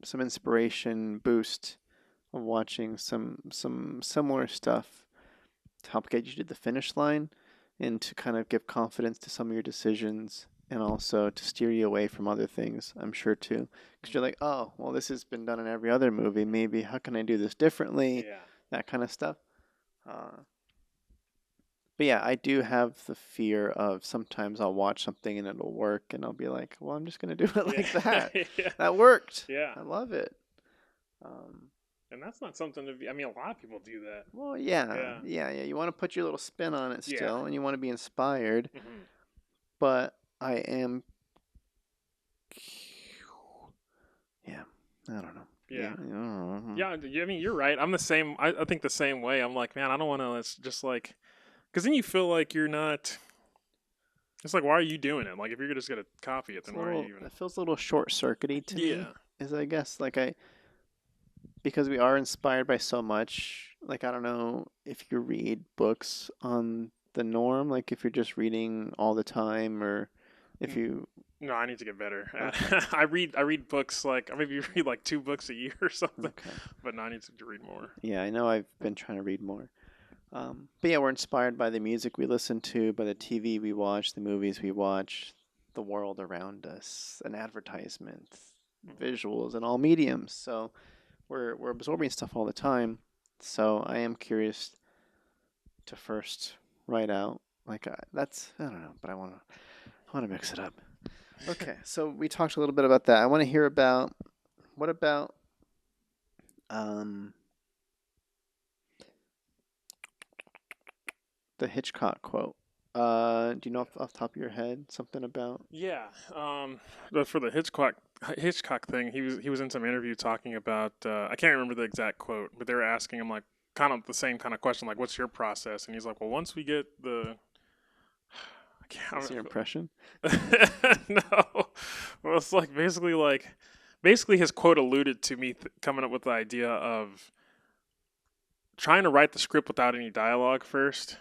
some inspiration boost of watching some similar stuff to help get you to the finish line, and to kind of give confidence to some of your decisions, and also to steer you away from other things, I'm sure too. Because you're like, oh, well, this has been done in every other movie. Maybe how can I do this differently? Yeah. That kind of stuff. Uh, but yeah, I do have the fear of sometimes I'll watch something and it'll work, and I'll be like, well, I'm just gonna do it like that. Yeah. That worked. Yeah. I love it. Um, And that's not something to be. I mean, a lot of people do that. well, Yeah. yeah. You want to put your little spin on it Yeah. still, and you want to be inspired. Mm-hmm. But I am, yeah, I don't know. Yeah. I don't know. Yeah. I mean, you're right. I'm the same. I think the same way. I'm like, man, I don't want to. It's just like, because then you feel like you're not. It's like, why are you doing it? Like, if you're just gonna copy it, then why are you even? It feels a little short circuity to me. Yeah. Is I guess like because we are inspired by so much. Like I don't know if you read books on the norm, like if you're just reading all the time, or if you. No, I need to get better. Okay. I read books like I maybe read like 2 books a year or something. Okay. But no, I need to read more. Yeah, I know I've been trying to read more. But yeah, we're inspired by the music we listen to, by the TV we watch, the movies we watch, the world around us, and advertisements, visuals, and all mediums. So we're absorbing stuff all the time. So I am curious to first write out like I don't know, but I want to mix it up. Okay, so we talked a little bit about that. I want to hear about what about um the Hitchcock quote. Do you know off the top of your head something about? Yeah. But for the Hitchcock thing, he was in some interview talking about I can't remember the exact quote, but they were asking him like kind of the same kind of question, like what's your process? And he's like, well, once we get the I can't What's your impression? No. Well, it's like basically his quote alluded to me coming up with the idea of trying to write the script without any dialogue first.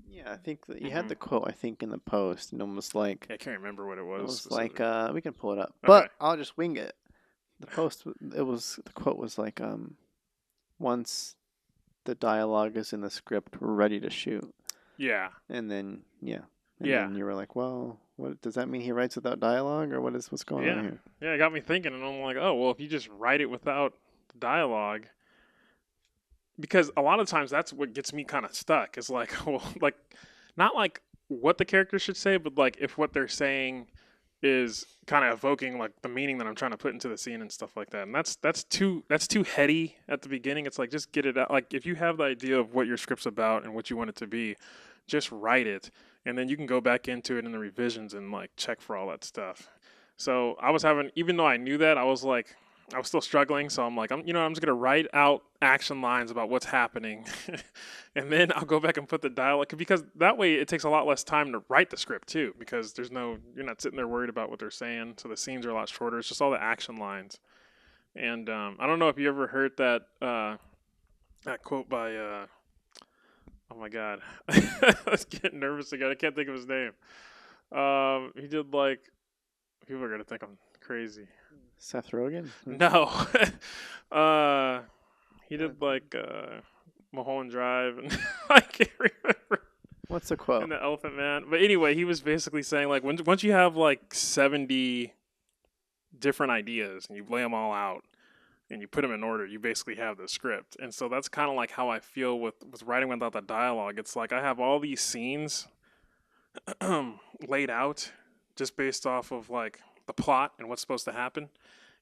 Yeah, I think that you had the quote. I think in the post, and almost like I can't remember what it was. almost like we can pull it up, Okay. but I'll just wing it. the quote was like, once the dialogue is in the script, we're ready to shoot. Yeah. And then, yeah. And Yeah. then you were like, well, what does that mean? He writes without dialogue, or what's going on Yeah. here? Yeah, it got me thinking, and I'm like, oh, well, if you just write it without dialogue, because a lot of times that's what gets me kind of stuck. Is like, well, like, not like what the character should say, but like if what they're saying is kind of evoking like the meaning that I'm trying to put into the scene and stuff like that. And that's too heady at the beginning. It's like just get it out. Like if you have the idea of what your script's about and what you want it to be, just write it, and then you can go back into it in the revisions and like check for all that stuff. So I was having, even though I knew that, I was still struggling. So I'm like, I'm just gonna write out action lines about what's happening, and then I'll go back and put the dialogue, because that way it takes a lot less time to write the script too, because you're not sitting there worried about what they're saying. So the scenes are a lot shorter. It's just all the action lines. And I don't know if you ever heard that quote by oh my god, I was getting nervous again. I can't think of his name. He did like, people are gonna think I'm crazy. Seth Rogen? No. He did like Mulholland Drive, and I can't remember. What's the quote? And the Elephant Man. But anyway, he was basically saying like, once you have like 70 different ideas and you lay them all out and you put them in order, you basically have the script. And so that's kind of like how I feel with writing without the dialogue. It's like I have all these scenes laid out just based off of like the plot and what's supposed to happen.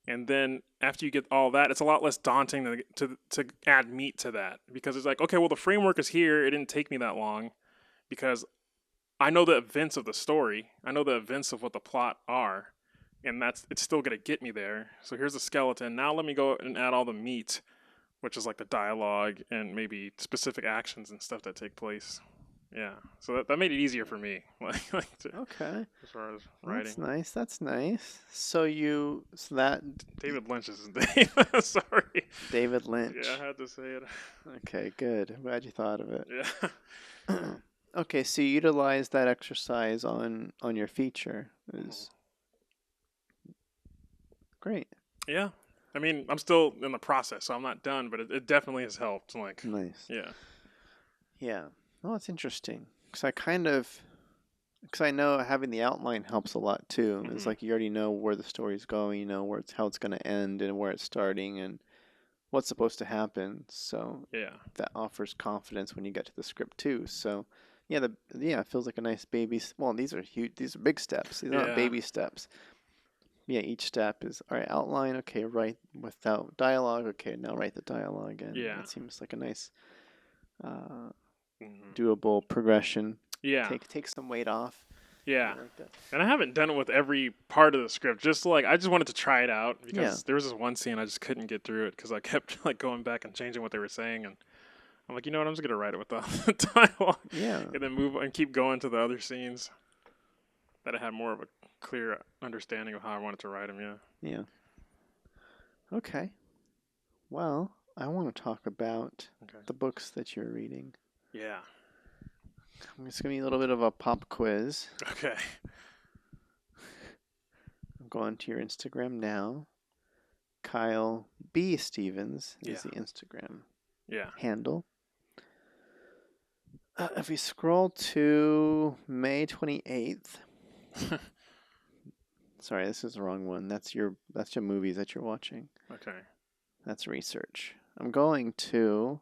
And then after you get all that, it's a lot less daunting to add meat to that, because it's like, okay, well, the framework is here. It didn't take me that long because I know the events of the story. I know the events of what the plot are, and it's still going to get me there. So here's the skeleton. Now let me go and add all the meat, which is like the dialogue and maybe specific actions and stuff that take place. Yeah, so that made it easier for me. Okay. As far as writing. That's nice. That's nice. So that David Lynch is his name. Sorry. David Lynch. Yeah, I had to say it. Okay, good. I'm glad you thought of it. Yeah. Okay, so you utilize that exercise on your feature. Is great. Yeah. I mean, I'm still in the process, so I'm not done, but it definitely has helped. Like, nice. Yeah. Yeah. Well, it's interesting because I know having the outline helps a lot too. Mm-hmm. It's like you already know where the story's going, you know how it's going to end, and where it's starting, and what's supposed to happen. So Yeah. that offers confidence when you get to the script too. So yeah, it feels like a nice baby. Well, these are huge. These are big steps. These are not baby steps. Yeah, each step is all right. Outline. Okay, write without dialogue. Okay, now write the dialogue, and it seems like a nice, doable progression. Yeah. Take some weight off. Yeah. And I haven't done it with every part of the script. Just like I just wanted to try it out because there was this one scene I just couldn't get through it because I kept like going back and changing what they were saying, and I'm like, you know what, I'm just gonna write it with the dialogue. Yeah. And then move and keep going to the other scenes that I had more of a clear understanding of how I wanted to write them. Yeah. Yeah. Okay. Well, I want to talk about the books that you're reading. Yeah. It's going to be a little bit of a pop quiz. Okay. I'm going to your Instagram now. Kyle B. Stevens is the Instagram handle. If we scroll to May 28th. Sorry, this is the wrong one. That's your movies that you're watching. Okay. That's research. I'm going to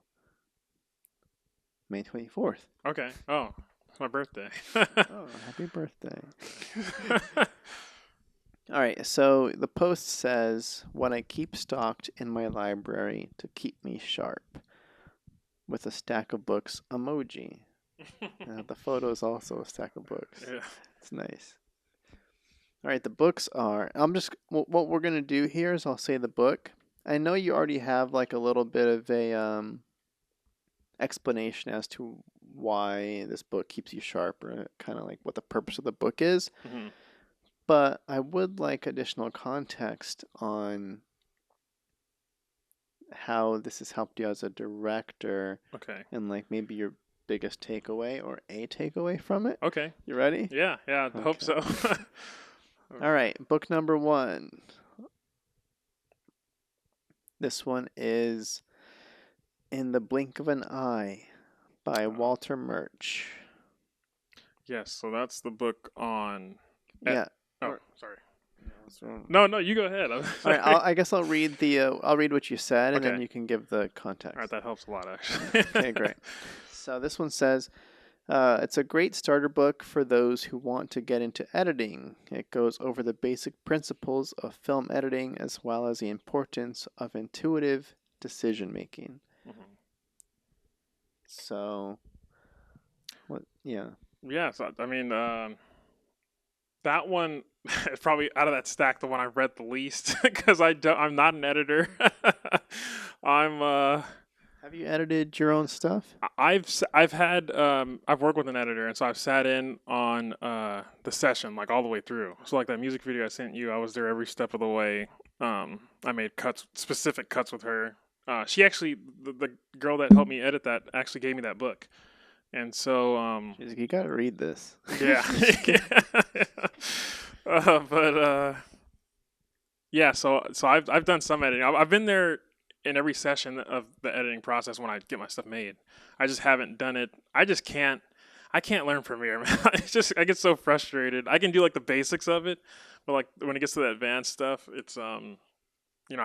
May 24th. Okay. Oh, it's my birthday. Oh, happy birthday. All right, so the post says, what I keep stocked in my library to keep me sharp, with a stack of books emoji. The photo is also a stack of books. Yeah. It's nice. All right, the books are, what we're going to do here is I'll say the book. I know you already have like a little bit of a explanation as to why this book keeps you sharp, or kind of like what the purpose of the book is. Mm-hmm. But I would like additional context on how this has helped you as a director. Okay. And like maybe your biggest takeaway or a takeaway from it. Okay. You ready? Yeah, I hope so. All right, book number 1. This one is In the Blink of an Eye by Walter Murch. Yes, so that's the book on. Yeah. Oh, sorry. All No, you go ahead. I'm right. sorry. I guess I'll read I'll read what you said, and then Okay. you can give the All context. right, that helps a lot, actually. Okay, great. So this one says, it's a great starter book for those who want to get into editing. It goes over the basic principles of film editing as well as the importance of intuitive decision making. Mhm. So, what? Yeah. Yeah, so I mean, that one is probably out of that stack the one I've read the least because I'm not an editor. I'm Have you edited your own stuff? I've worked with an editor, and so I've sat in on the session like all the way through. So like that music video I sent you, I was there every step of the way. I made specific cuts with her. She actually, the girl that helped me edit that, actually gave me that book, and so She's like, you gotta read this. yeah, but yeah. So I've done some editing. I've been there in every session of the editing process when I get my stuff made. I just haven't done it. I just can't. I can't learn Premiere, man. It's just I get so frustrated. I can do like the basics of it, but like when it gets to the advanced stuff, it's I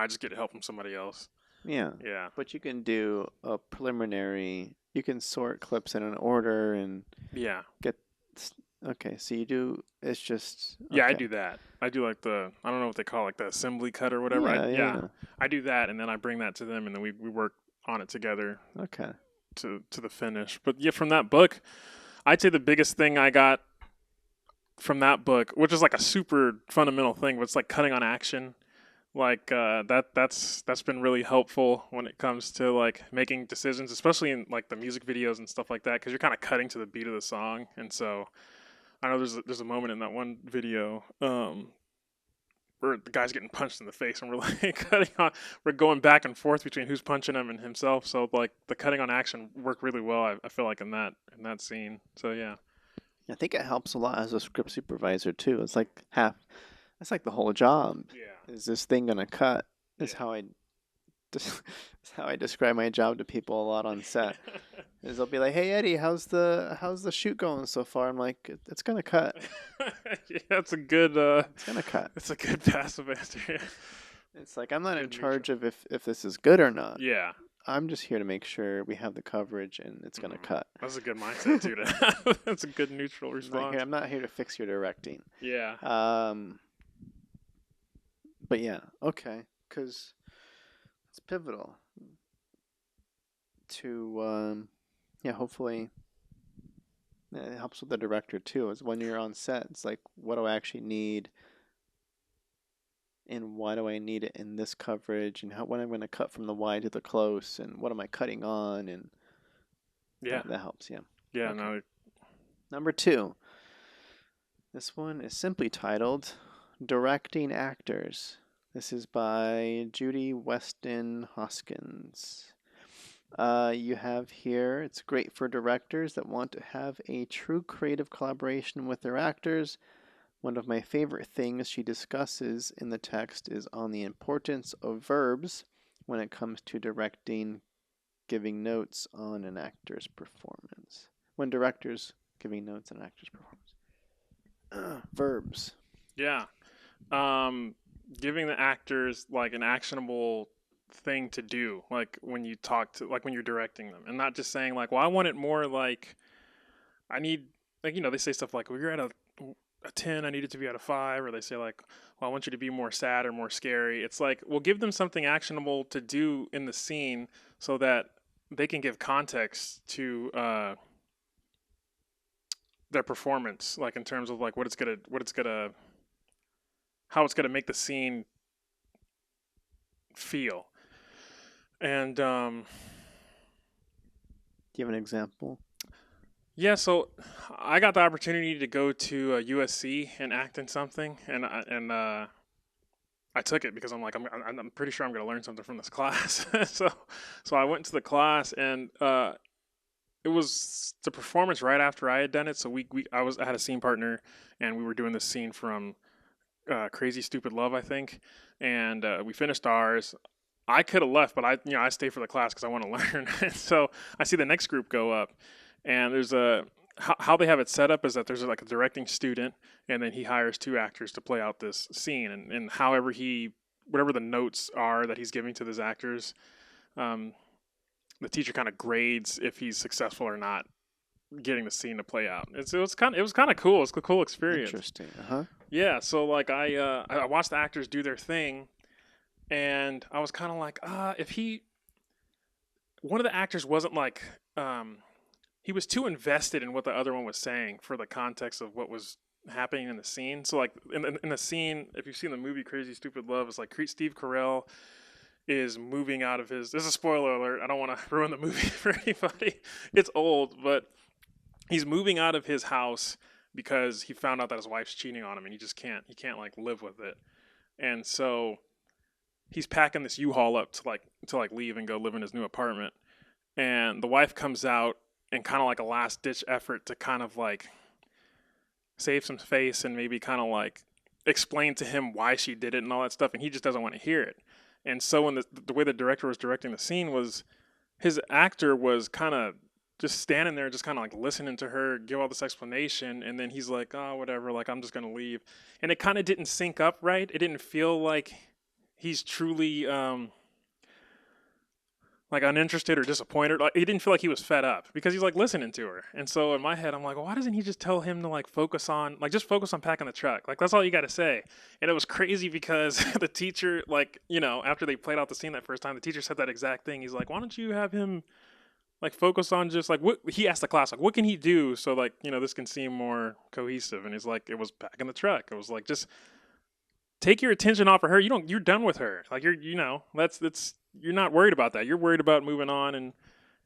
just get help from somebody else. Yeah. Yeah. But you can do a preliminary. You can sort clips in an order and Yeah. get. Okay, so you do. It's just. Yeah, I Okay. do that. I do like I don't know what they call it, like the assembly cut or whatever. Yeah. I do that, and then I bring that to them, and then we work on it together Okay. to the finish. But yeah, from that book, I'd say the biggest thing I got from that book, which is like a super fundamental thing, but it's like cutting on action. Like that's been really helpful when it comes to like making decisions, especially in like the music videos and stuff like that, because you're kind of cutting to the beat of the song, and so I know there's a moment in that one video where the guy's getting punched in the face, and we're like we're going back and forth between who's punching him and himself. So like the cutting on action worked really well. I feel like in that scene. So yeah. I think it helps a lot as a script supervisor too. It's like half. That's like the whole job. Yeah. Is this thing gonna cut? Is Yeah. how I. Is how I describe my job to people a lot on set. Is they'll be like, "Hey Eddie, how's the shoot going so far?" I'm like, "It's gonna cut. Yeah, that's a good. It's gonna cut." It's a good passive answer. It's like I'm not in Good charge neutral. of if this is good or not. Yeah. I'm just here to make sure we have the coverage and it's gonna cut. That's a good mindset too. To have. That's a good neutral response. I'm not here to fix your directing. Yeah. But yeah, okay, because it's pivotal to yeah. Hopefully, it helps with the director too. Is when you're on set, it's like, what do I actually need, and why do I need it in this coverage, and when I'm going to cut from the wide to the close, and what am I cutting on, and Yeah. that helps. Yeah. Yeah. Okay. No. Number 2. This one is simply titled Directing Actors. This is by Judy Weston Hoskins. You have here, it's great for directors that want to have a true creative collaboration with their actors. One of my favorite things she discusses in the text is on the importance of verbs when it comes to directing, giving notes on an actor's performance. When directors giving notes on an actor's performance. Verbs. Yeah. Giving the actors like an actionable thing to do, like when you talk to, like when you're directing them, and not just saying like, well, I want it more like, I need, like, they say stuff like, well, you're at a 10, I need it to be at a 5, or they say like, well, I want you to be more sad or more scary. It's like, well, give them something actionable to do in the scene so that they can give context to their performance, like in terms of like how it's gonna make the scene feel. And Do you have an example? yeah, so I got the opportunity to go to USC and act in something, and I took it because I'm like, I'm pretty sure I'm going to learn something from this class. so I went to the class, and it was the performance right after I had done it. So I had a scene partner, and we were doing this scene from Crazy Stupid Love, I think, and we finished ours. I could have left, but I stay for the class because I want to learn. And so I see the next group go up, and there's how they have it set up is that there's like a directing student, and then he hires 2 actors to play out this scene, and however whatever the notes are that he's giving to those actors, um, the teacher kind of grades if he's successful or not getting the scene to play out. It was kind of cool. It's a cool experience. Interesting. Uh-huh. Yeah, so like I watched the actors do their thing, and I was kind of like, if one of the actors wasn't like, he was too invested in what the other one was saying for the context of what was happening in the scene. So like in the scene, if you've seen the movie Crazy Stupid Love, it's like Steve Carell is moving out of his. This is a spoiler alert. I don't want to ruin the movie for anybody. It's old, but he's moving out of his house because he found out that his wife's cheating on him, and he can't like live with it, and so he's packing this U-Haul up to leave and go live in his new apartment. And the wife comes out and kind of like a last ditch effort to kind of like save some face and maybe kind of like explain to him why she did it and all that stuff. And he just doesn't want to hear it. And so when the way the director was directing the scene was his actor was kind of just standing there, just kind of like listening to her give all this explanation. And then he's like, oh, whatever, like I'm just going to leave. And it kind of didn't sync up right. It didn't feel like he's truly like uninterested or disappointed. Like he didn't feel like he was fed up because he's like listening to her. And so in my head, I'm like, well, why doesn't he just tell him to like focus on packing the truck? Like that's all you got to say. And it was crazy because the teacher, like, after they played out the scene that first time, the teacher said that exact thing. He's like, why don't you have him like focus on just like what he asked the class, like, what can he do so like, this can seem more cohesive? And he's like, it was packing the truck. It was like, just take your attention off of her. You're done with her. Like you're not worried about that. You're worried about moving on. And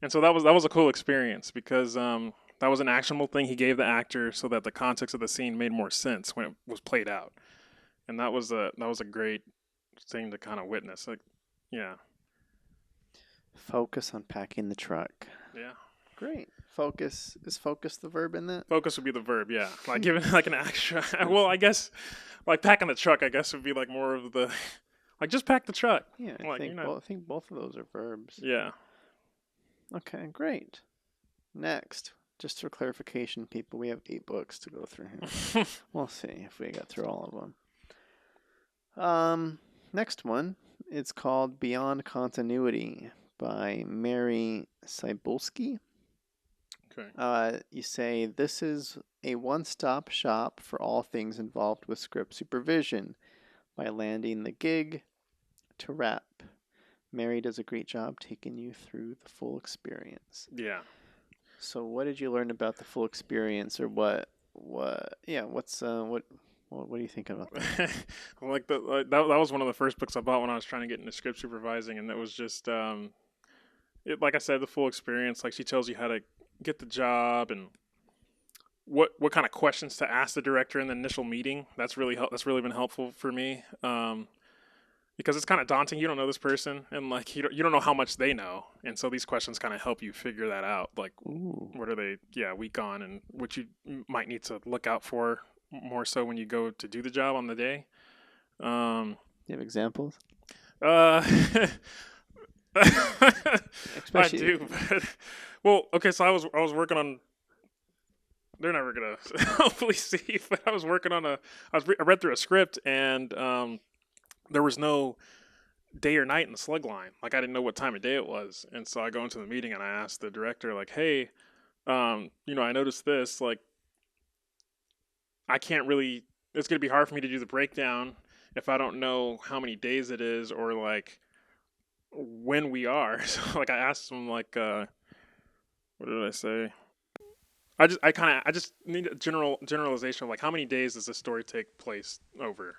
so that was a cool experience because that was an actionable thing he gave the actor so that the context of the scene made more sense when it was played out. And that was a great thing to kind of witness. Like, yeah. Focus on packing the truck. Yeah. Great. Focus. Is focus the verb in that? Focus would be the verb, yeah. Like giving like an extra. Well, I guess like packing the truck, I guess would be like more of the like just pack the truck. Yeah, I like, think both of those are verbs. Yeah. Okay, great. Next, just for clarification, people, we have 8 books to go through here. We'll see if we got through all of them. Next one, it's called Beyond Continuity by Mary Cybulski. Okay. You say, this is a one-stop shop for all things involved with script supervision. By landing the gig to wrap, Mary does a great job taking you through the full experience. Yeah. So what did you learn about the full experience, or what do you think about that? that was one of the first books I bought when I was trying to get into script supervising, and it was just like I said, the full experience. Like she tells you how to get the job and what kind of questions to ask the director in the initial meeting. That's really been helpful for me because it's kind of daunting. You don't know this person, and like you don't know how much they know, and so these questions kind of help you figure that out. Like, what are they weak on, and what you might need to look out for more so when you go to do the job on the day. Do you have examples? I do, but well, okay. So I was working on. They're never gonna hopefully see, but I was working on I read through a script, and there was no day or night in the slug line. Like I didn't know what time of day it was, and so I go into the meeting and I asked the director, like, "Hey, I noticed this. Like, I can't really. It's gonna be hard for me to do the breakdown if I don't know how many days it is or like." When we are. So like I asked him like what did I say? I just need a generalization of like how many days does this story take place over?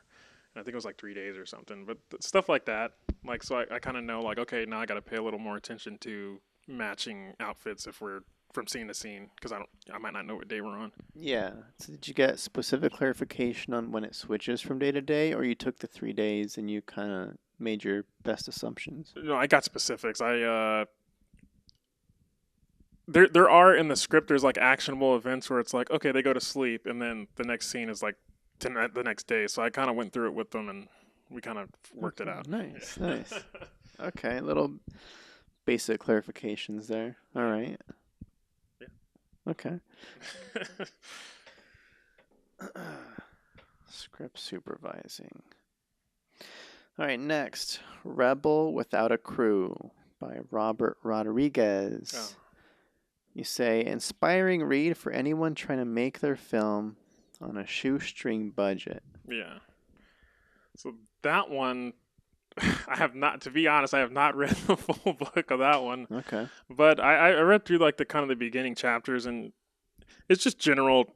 And I think it was like 3 days or something. But stuff like that. Like so I kind of know like okay, now I got to pay a little more attention to matching outfits if we're from scene to scene because I might not know what day we're on. Yeah. So did you get specific clarification on when it switches from day to day, or you took the 3 days and you kind of made your best assumptions? No, I got specifics. There are in the script. There's like actionable events where it's like okay, they go to sleep, and then the next scene is like the next day. So I kind of went through it with them, and we kind of worked it out. Nice, nice. Okay, little basic clarifications there. All Yeah. right. Okay. Yeah. Script supervising. All right, next, Rebel Without a Crew by Robert Oh, Rodriguez. You say, inspiring read for anyone trying to make their film on a shoestring budget. yeah. So that one, I have not, to be honest, I have not read the full book of that one. Okay. But I read through like the kind of the beginning chapters, and it's just general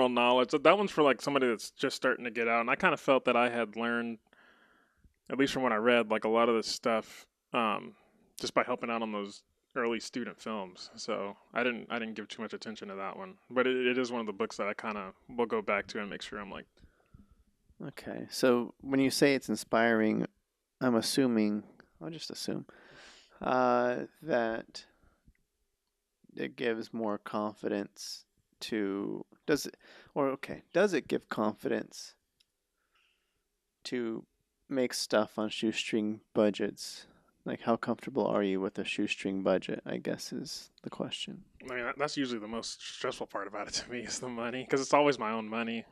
knowledge. So that one's for like somebody that's just starting to get out, and I kind of felt that I had learned, at least from what I read, like a lot of this stuff, just by helping out on those early student films. So I didn't give too much attention to that one, but it is one of the books that I kind of will go back to and make sure I'm like, Okay. So when you say it's inspiring, I'm assuming, I'll just assume, that it gives more confidence to, does it, or okay, does it give confidence to make stuff on shoestring budgets? Like, how comfortable are you with a shoestring budget? I guess is the question. I mean, that's usually the most stressful part about it to me is the money, because it's always my own money.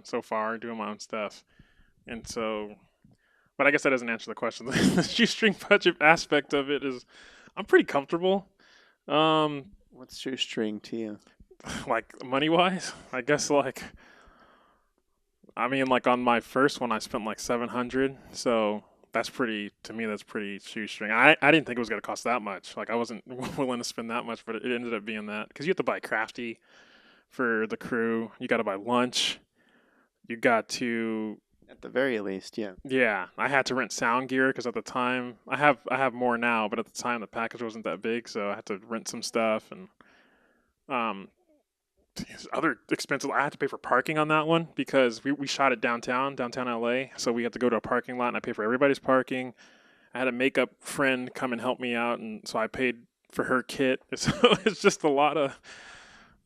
So far doing my own stuff, and so, but I guess that doesn't answer the question. The shoestring budget aspect of it is, I'm pretty comfortable. Um, What's shoestring to you? like money wise, I guess like, I mean, like on my first one, I spent like 700. So that's pretty, to me, that's pretty shoestring. I didn't think it was going to cost that much. Like I wasn't willing to spend that much, but it ended up being that because you have to buy crafty for the crew. You got to buy lunch. You got to, At the very least, yeah. yeah, I had to rent sound gear because at the time I have more now, but at the time the package wasn't that big, so I had to rent some stuff and um other expenses. I had to pay for parking on that one because we shot it downtown LA. So we had to go to a parking lot and I paid for everybody's parking. I had a makeup friend come and help me out, and so I paid for her kit. So it's just a lot of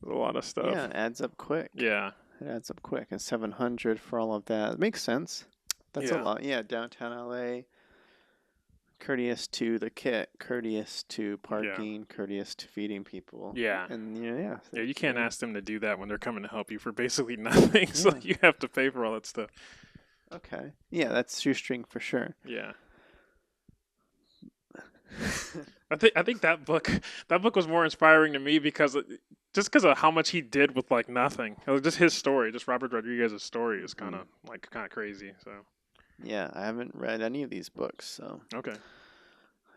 Yeah, stuff. it adds up quick. Yeah, It adds up quick. And 700 for all of that. It makes sense. That's a yeah, lot. Yeah, downtown LA, courteous to the kit, courteous to yeah, parking, courteous to feeding people. yeah. And yeah, Yeah, you it's can't ask them to do that when they're coming to help you for basically nothing. So yeah. you have to pay for all that stuff. Okay. Yeah, that's shoestring for sure. Yeah. I think that book was more inspiring to me because just because of how much he did with like nothing. It was just his story, just Robert Rodriguez's story is kind Mhm. of like kind of crazy. So Yeah, I haven't read any of these books, so okay,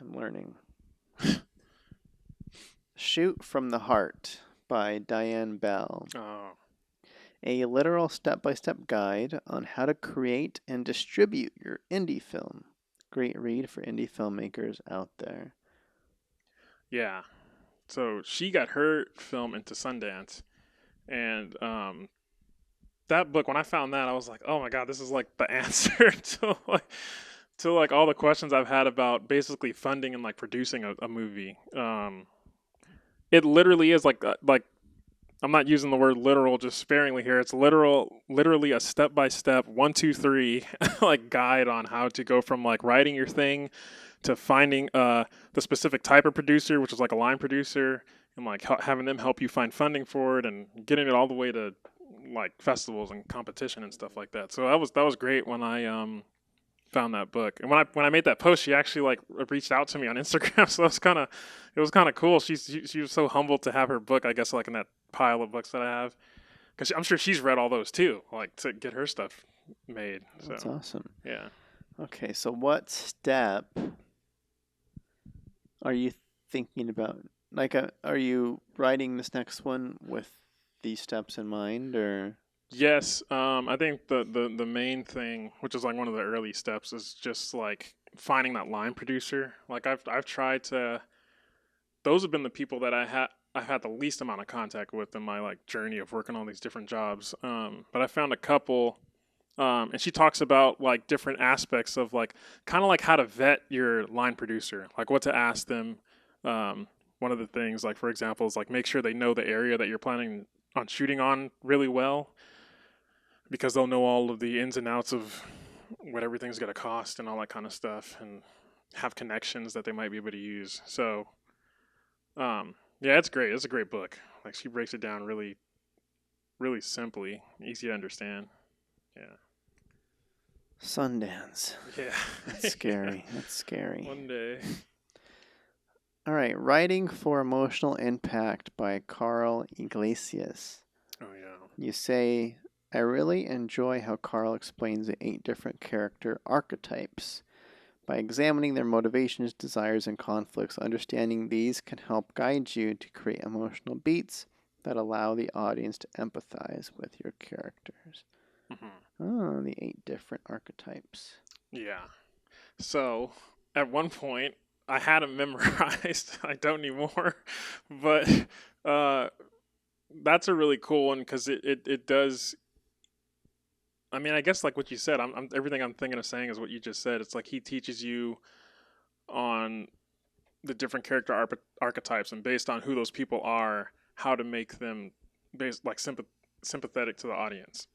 I'm learning. Shoot from the Heart by Diane Bell. oh A literal step by step guide on how to create and distribute your indie film. Great read for indie filmmakers out there. yeah. So she got her film into Sundance, and that book when I found that I was like, oh my god, this is like the answer to like all the questions I've had about basically funding and like producing a movie. It literally is like I'm not using the word literal just sparingly here. It's literally a step by step, 1, 2, 3, like guide on how to go from like writing your thing to finding the specific type of producer, which is like a line producer, and like having them help you find funding for it, and getting it all the way to like festivals and competition and stuff like that. So that was great when I found that book. And when I made that post, she actually like reached out to me on Instagram. So it was kind of cool. She was so humbled to have her book, I guess, like in that pile of books that I have, because I'm sure she's read all those too, like to get her stuff made. That's So awesome. yeah, Okay, so what step are you thinking about? Like, are you writing this next one with these steps in mind, or? yes. I think the main thing, which is like one of the early steps, is just like finding that line producer. Like I've tried to. Those have been the people that I had the least amount of contact with in my like journey of working on these different jobs. But I found a couple, and she talks about like different aspects of like kind of like how to vet your line producer, like what to ask them. One of the things, like for example, is like make sure they know the area that you're planning on shooting on really well, because they'll know all of the ins and outs of what everything's gonna cost and all that kind of stuff. And have connections that they might be able to use. So, yeah, it's great. It's a great book. Like she breaks it down really, really simply, easy to understand. Yeah. Sundance. Yeah. That's Yeah. scary. That's scary. One day. All right, Writing for Emotional Impact by Carl Iglesias. Oh yeah. You say, I really enjoy how Carl explains the 8 different character archetypes. By examining their motivations, desires, and conflicts, understanding these can help guide you to create emotional beats that allow the audience to empathize with your characters. Oh, the 8 different archetypes. Yeah. So at one point, I had them memorized. I don't anymore, but uh, that's a really cool one because it does. I mean, I guess like what you said, I'm everything I'm thinking of saying is what you just said. It's like he teaches you on the different character archetypes and based on who those people are, how to make them based like sympathetic to the audience.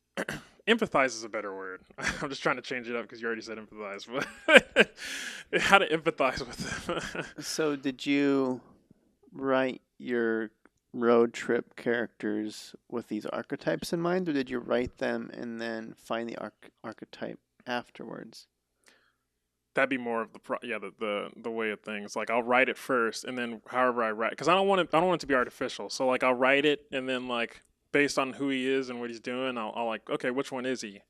Empathize is a better word. I'm just trying to change it up because you already said empathize, but how to empathize with them. So, did you write your road trip characters with these archetypes in mind, or did you write them and then find the archetype afterwards? That'd be more of the the way of things. Like I'll write it first, and then however I write, because I don't want it to be artificial. So like I'll write it, and then like based on who he is and what he's doing, I'll like okay, which one is he,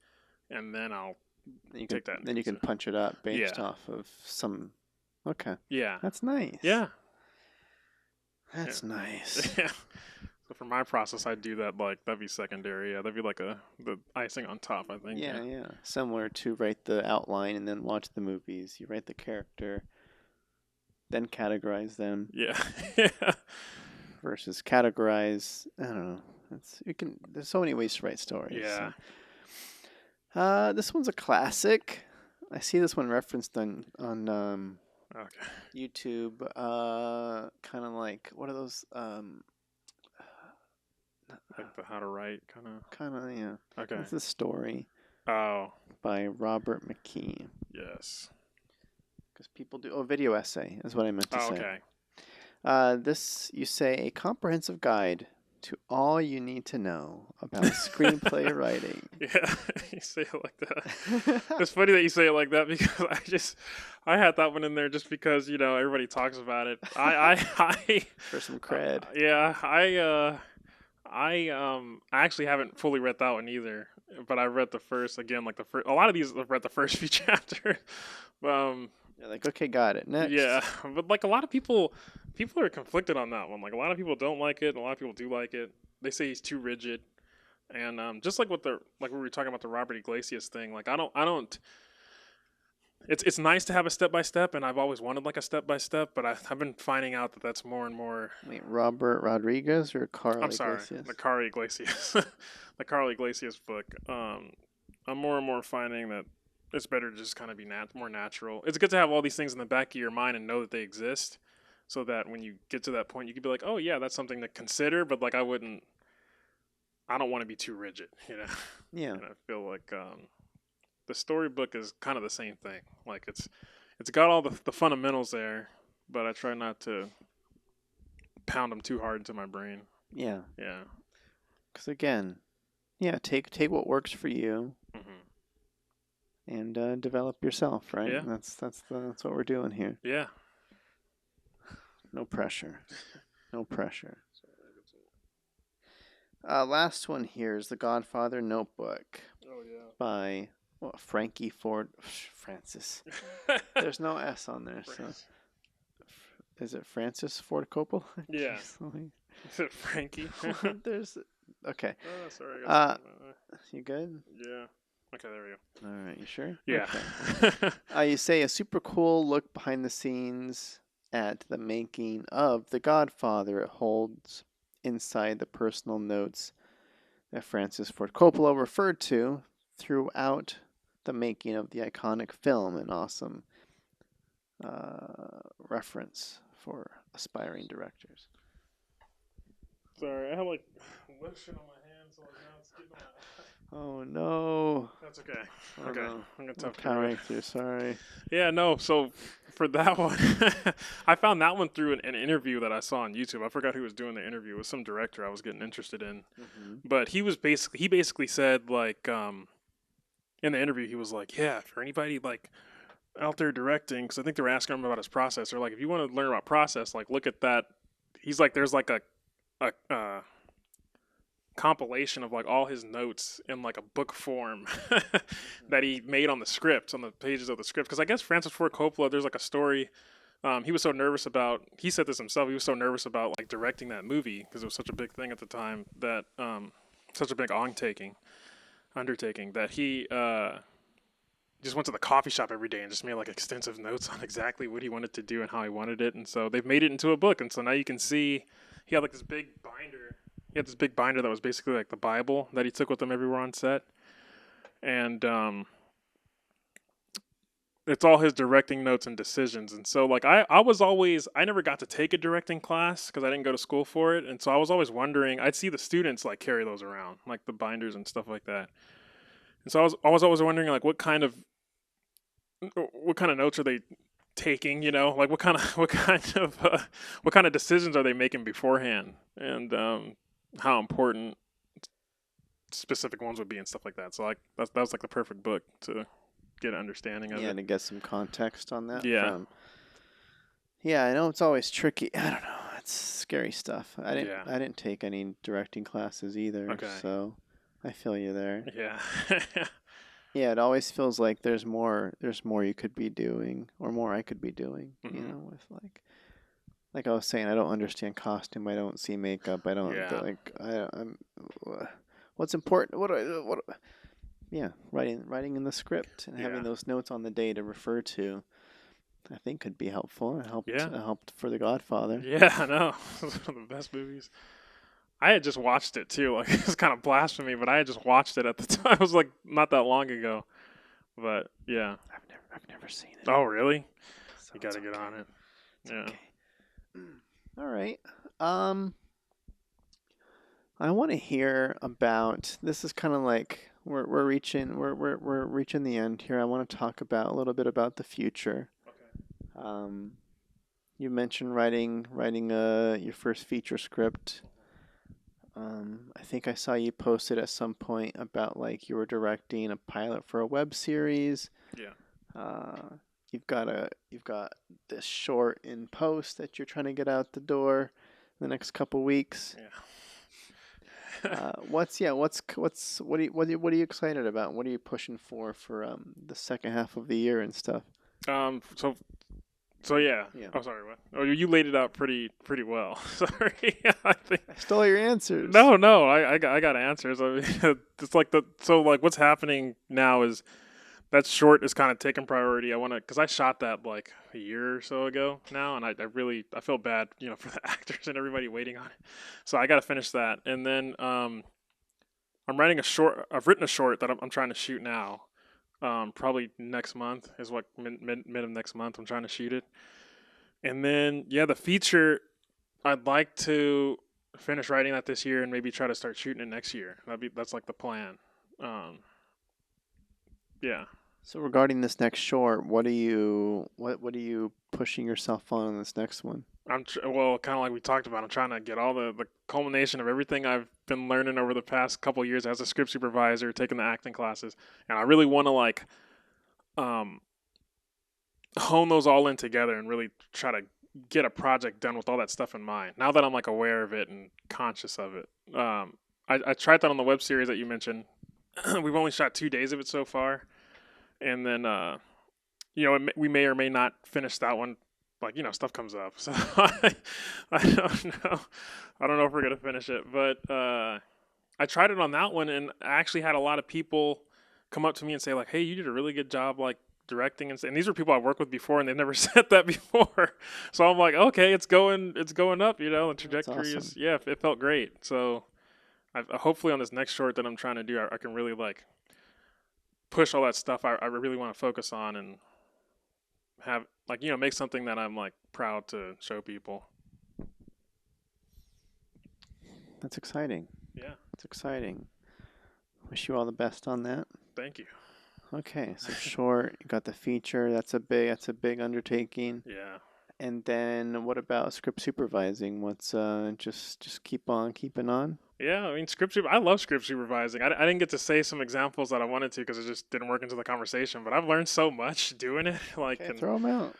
and then I'll You can take that. then you can punch it up based Yeah, off of some. Okay, yeah, that's nice. yeah, yeah, That's nice. yeah. So for my process, I do that like that'd be secondary. Yeah, that'd be like the icing on top. I think. Yeah, Yeah. yeah. Similar to write the outline and then watch the movies. You write the character, then categorize them Yeah. Yeah. versus categorize. I don't know. It's you can. There's so many ways to write stories. Yeah. So. This one's a classic. I see this one referenced on Okay. YouTube. Kind of like what are those? Like the how to write kind of. Kind of yeah. Okay. It's a story Oh. by Robert McKee. Yes. Because people do. Oh, video essay is what I meant to Oh, say. okay. This, you say, a comprehensive guide to all you need to know about screenplay writing. Yeah, you say it like that. It's funny that you say it like that because I had that one in there just because everybody talks about it. I For some cred. yeah, I actually haven't fully read that one either, but I read the first again, like the first. A lot of these I've read the first few chapters. Um, You're like, okay, got it. Next. yeah, but like a lot of people are conflicted on that one. Like a lot of people don't like it, and a lot of people do like it. They say he's too rigid, and just like with like we were talking about the Robert Iglesias thing. Like I don't. It's nice to have a step by step, and I've always wanted like a step by step, but I've been finding out that that's more and more. Wait, Robert Rodriguez or Carl I'm sorry, Iglesias? the Carl Iglesias, the Carl Iglesias book. I'm more and more finding that it's better to just kind of be more natural. It's good to have all these things in the back of your mind and know that they exist, so that when you get to that point, you could be like, oh yeah, that's something to consider. But like I don't want to be too rigid, Yeah. And I feel like the storybook is kind of the same thing. Like it's got all the fundamentals there, but I try not to pound them too hard into my brain. Yeah. Yeah. Because again, yeah, take what works for you and develop yourself, right? Yeah. That's what we're doing here. Yeah. No pressure. No pressure. Last one here is The Godfather Notebook Oh yeah. by Frankie Ford Francis. There's no S on there, so is it Francis Ford Coppola? Yeah. Jeez, Is it Frankie? there's okay. Oh, sorry. I got You good? yeah. Okay, there we go. All right, you sure? Yeah. Okay. You say a super cool look behind the scenes at the making of The Godfather. It holds inside the personal notes that Francis Ford Coppola referred to throughout the making of the iconic film. An awesome reference for aspiring directors. Sorry, I have like lotion on my hands, so now it's getting my. Oh no! I That's okay. Oh Okay, no, I'm gonna I'm tough through it. powering through. Sorry. Yeah, no. So for that one, I found that one through an interview that I saw on YouTube. I forgot who was doing the interview. It was some director I was getting interested in, Hmm. but he basically said like in the interview he was like, yeah, for anybody like out there directing, because I think they were asking him about his process. They're like, if you want to learn about process, like look at that. He's like, there's like a compilation of like all his notes in like a book form that he made on the script, on the pages of the script. Because I guess Francis Ford Coppola, there's like a story. He was so nervous about. He said this himself. He was so nervous about like directing that movie because it was such a big thing at the time, that such a big undertaking that he just went to the coffee shop every day and just made like extensive notes on exactly what he wanted to do and how he wanted it. And so they've made it into a book. And so now you can see he had like this big binder. He had this big binder that was basically like the Bible that he took with him everywhere on set. And it's all his directing notes and decisions. And so like I never got to take a directing class because I didn't go to school for it. And so I was always wondering, I'd see the students like carry those around, like the binders and stuff like that. And so I was always wondering like what kind of notes are they taking, like what kind of decisions are they making beforehand, and how important specific ones would be and stuff like that. So like that was like the perfect book to get an understanding of Yeah, it. to get some context on that Yeah. from. Yeah, I know it's always tricky. I don't know. It's scary stuff. Yeah. I didn't take any directing classes either, Okay. so I feel you there. Yeah. Yeah, it always feels like there's more you could be doing or more I could be doing, Mhm. with like I was saying, I don't understand costume, I don't see makeup, I don't Yeah. like I'm what's important what yeah, writing in the script and having Yeah. those notes on the day to refer to, I think could be helpful. Yeah. It helped for The Godfather. Yeah. I know. It's one of the best movies. I had just watched it too. Like it's kind of blasphemy, but I had just watched it at the time. It was like not that long ago. But yeah. I've never seen it. Oh really? So You got it's to get okay. on it. It's Yeah. okay. All right. Um I want to hear about, this is kind of like we're reaching the end here. I want to talk about a little bit about the future. Okay. Um you mentioned writing your first feature script. I think I saw you posted at some point about like you were directing a pilot for a web series. Yeah. Uh, you've got this short in post that you're trying to get out the door in the next couple weeks. Yeah. What are you excited about? What are you pushing for the second half of the year and stuff? So yeah. Yeah, Oh, sorry. What? Oh, you laid it out pretty well. Sorry. I think. I stole your answers. No. I got answers. I mean, it's like like what's happening now is that short is kind of taking priority. I want to, because I shot that like a year or so ago now, and I feel bad, for the actors and everybody waiting on it. So I got to finish that, and then I'm writing a short. I've written a short that I'm trying to shoot now. Probably next month is what mid of next month I'm trying to shoot it, and then yeah, the feature I'd like to finish writing that this year and maybe try to start shooting it next year. That's like the plan. Um, yeah. So regarding this next short, what are you pushing yourself on this next one? Well, kind of like we talked about. I'm trying to get all the culmination of everything I've been learning over the past couple of years as a script supervisor, taking the acting classes, and I really want to like um, hone those all in together and really try to get a project done with all that stuff in mind. Now that I'm like aware of it and conscious of it, I tried that on the web series that you mentioned. We've only shot 2 days of it so far, and then we may or may not finish that one. Like stuff comes up, so I don't know. I don't know if we're gonna finish it, but I tried it on that one, and I actually had a lot of people come up to me and say like, "Hey, you did a really good job, like directing," and these are people I've worked with before, and they've never said that before. So I'm like, okay, it's going up. The That's trajectory awesome. is yeah, it felt great. So hopefully on this next short that I'm trying to do, I can really like push all that stuff I really want to focus on and have like make something that I'm like proud to show people. That's exciting. Yeah. That's exciting. Wish you all the best on that. Thank you. Okay, so short, you got the feature. That's a big undertaking. Yeah. And then what about script supervising? What's just keep on keeping on? Yeah, I mean, I love script supervising. I didn't get to say some examples that I wanted to because it just didn't work into the conversation. But I've learned so much doing it. Like, Okay, and throw them out.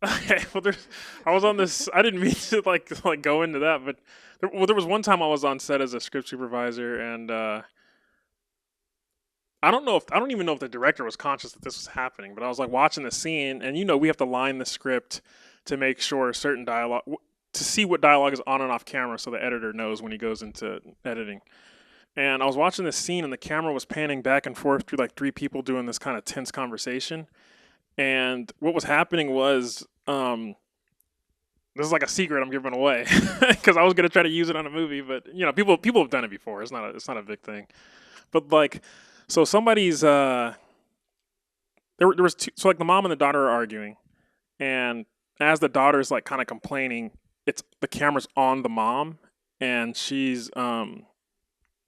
okay, well, I was on this. I didn't mean to like go into that, but there was one time I was on set as a script supervisor, and I don't even know if the director was conscious that this was happening, but I was like watching the scene, and we have to line the script to make sure certain dialogue to see what dialogue is on and off camera, so the editor knows when he goes into editing. And I was watching this scene, and the camera was panning back and forth through like three people doing this kind of tense conversation. And what was happening was, this is like a secret I'm giving away because I was gonna try to use it on a movie, but people have done it before. It's not a big thing. But like, so somebody's there was two, so like the mom and the daughter are arguing, and as the daughter's like kind of complaining, it's the camera's on the mom, and she's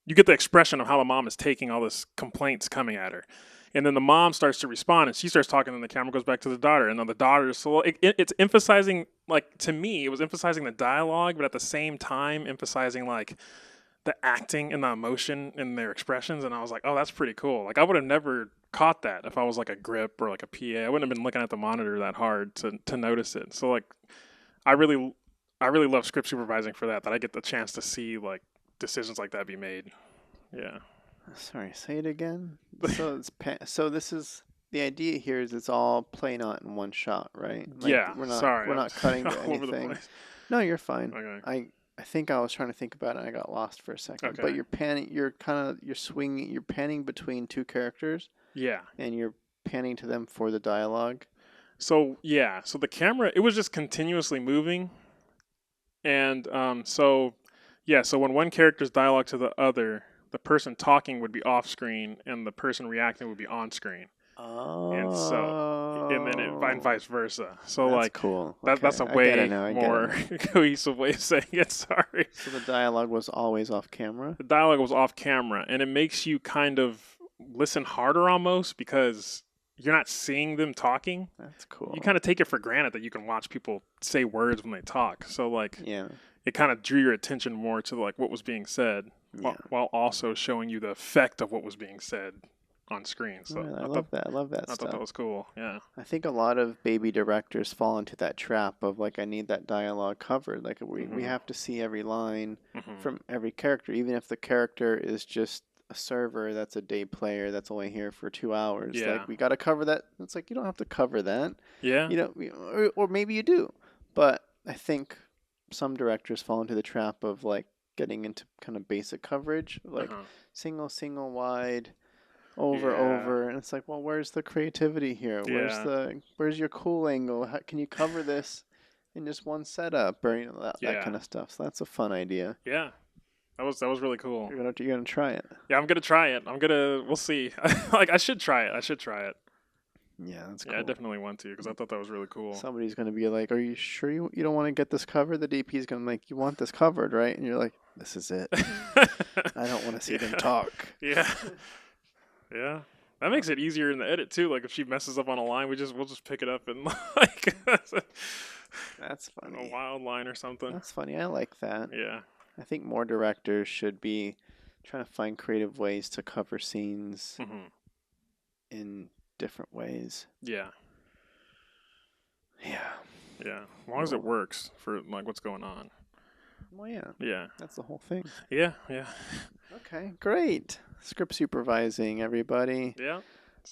you get the expression of how the mom is taking all this complaints coming at her. And then the mom starts to respond, and she starts talking, and the camera goes back to the daughter. And then the daughter, so it's emphasizing, like, to me, it was emphasizing the dialogue, but at the same time, emphasizing, like, the acting and the emotion in their expressions. And I was like, oh, that's pretty cool. Like, I would have never caught that if I was, like, a grip or, like, a PA. I wouldn't have been looking at the monitor that hard to notice it. So, like, I really, I really love script supervising for that I get the chance to see, like, decisions like that be made. Yeah. Sorry, say it again. So this is the idea here is it's all playing out in one shot, right? Like Yeah, we're not sorry, we're I'm not cutting to all over the anything. place. No, you're fine. Okay, I think I was trying to think about it and I got lost for a second. But okay, you're swinging, you're panning between two characters yeah. and you're panning to them for the dialogue. So yeah, so the camera it was just continuously moving, and so yeah, so when one character's dialogue to the other, the person talking would be off screen, and the person reacting would be on screen, and so and then and Oh, vice versa. So that's like cool. that's Okay, a I get it way now. I get it more now. cohesive way of saying it. Sorry. So the dialogue was always off camera. The dialogue was off camera, and it makes you kind of listen harder almost because you're not seeing them talking. That's You cool. kind of take it for granted that you can watch people say words when they talk. So like Yeah, it kind of drew your attention more to like what was being said, yeah. while also showing you the effect of what was being said on screen. So I love that. I love that I thought that stuff. was cool. Yeah. I think a lot of baby directors fall into that trap of like I need that dialogue covered. Like we Mhm. have to see every line Mhm. from every character, even if the character is just a server that's a day player that's only here for 2 hours. Yeah. Like we got to cover that. It's like you don't have to cover that. Yeah. You know, or maybe you do. But I think some directors fall into the trap of like getting into kind of basic coverage, Uh like huh. single wide Yeah. over and it's like, well, where's the creativity here? Yeah. Where's your cool angle? How can you cover this in just one setup or that Yeah. kind of stuff? So that's a fun idea. Yeah. That was really cool. You're gonna try it. Yeah, I'm gonna try it. We'll see. Like I should try it. I should try it. Yeah, that's Yeah, I cool. definitely want to because I thought that was really cool. Somebody's gonna be like, "Are you sure you don't want to get this covered?" The DP's gonna like, "You want this covered, right?" And you're like, "This is it. I don't want to see them Yeah. talk." Yeah. Yeah. That makes it easier in the edit too. Like if she messes up on a line, we'll just pick it up and like That's a funny. wild line or something. That's funny. I like that. Yeah. I think more directors should be trying to find creative ways to cover scenes Hmm. in different ways. Yeah. Yeah. Yeah. As long as it works for like what's going on. Well, yeah. Yeah. That's the whole thing. Yeah. Yeah. Okay, great. Script supervising, everybody. Yeah.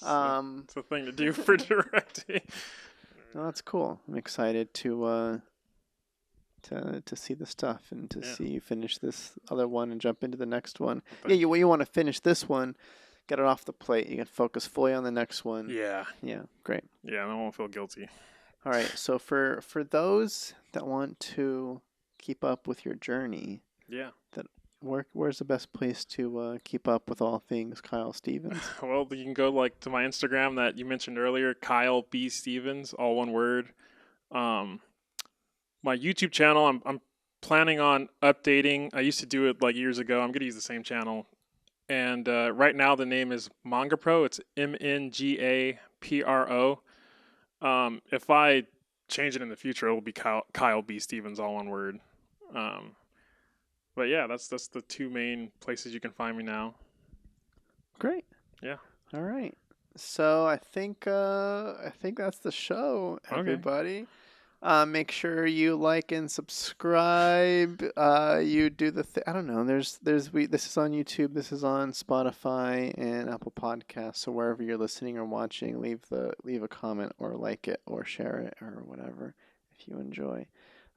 Um, It's a thing to do for directing. no, that's cool. I'm excited to see the stuff and to Yeah. see you finish this other one and jump into the next one. Thank Yeah, you want to finish this one, get it off the plate. You can focus fully on the next one. Yeah. Yeah, great. Yeah. I won't feel guilty. All right. So for those that want to keep up with your journey, Yeah. where's the best place to keep up with all things Kyle Stevens? Well, you can go like to my Instagram that you mentioned earlier, Kyle B Stevens, all one word. Um, my YouTube channel, I'm planning on updating. I used to do it like years ago. I'm gonna use the same channel And right now the name is Manga Pro. It's MNGAPRO. If I change it in the future, it'll be Kyle B Stevens, all one word. Um, but yeah, that's the two main places you can find me now. Great. Yeah. All right. So I think that's the show, Okay. everybody. Make sure you like and subscribe. You do the I don't know. This is on YouTube. This is on Spotify and Apple Podcasts. So wherever you're listening or watching, leave a comment or like it or share it or whatever if you enjoy.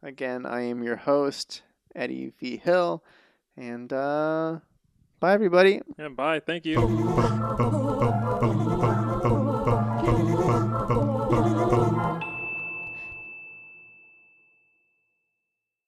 Again, I am your host, Eddie V. Hill, and bye everybody. Yeah. Bye. Thank you. Boom, boom, boom, boom, boom.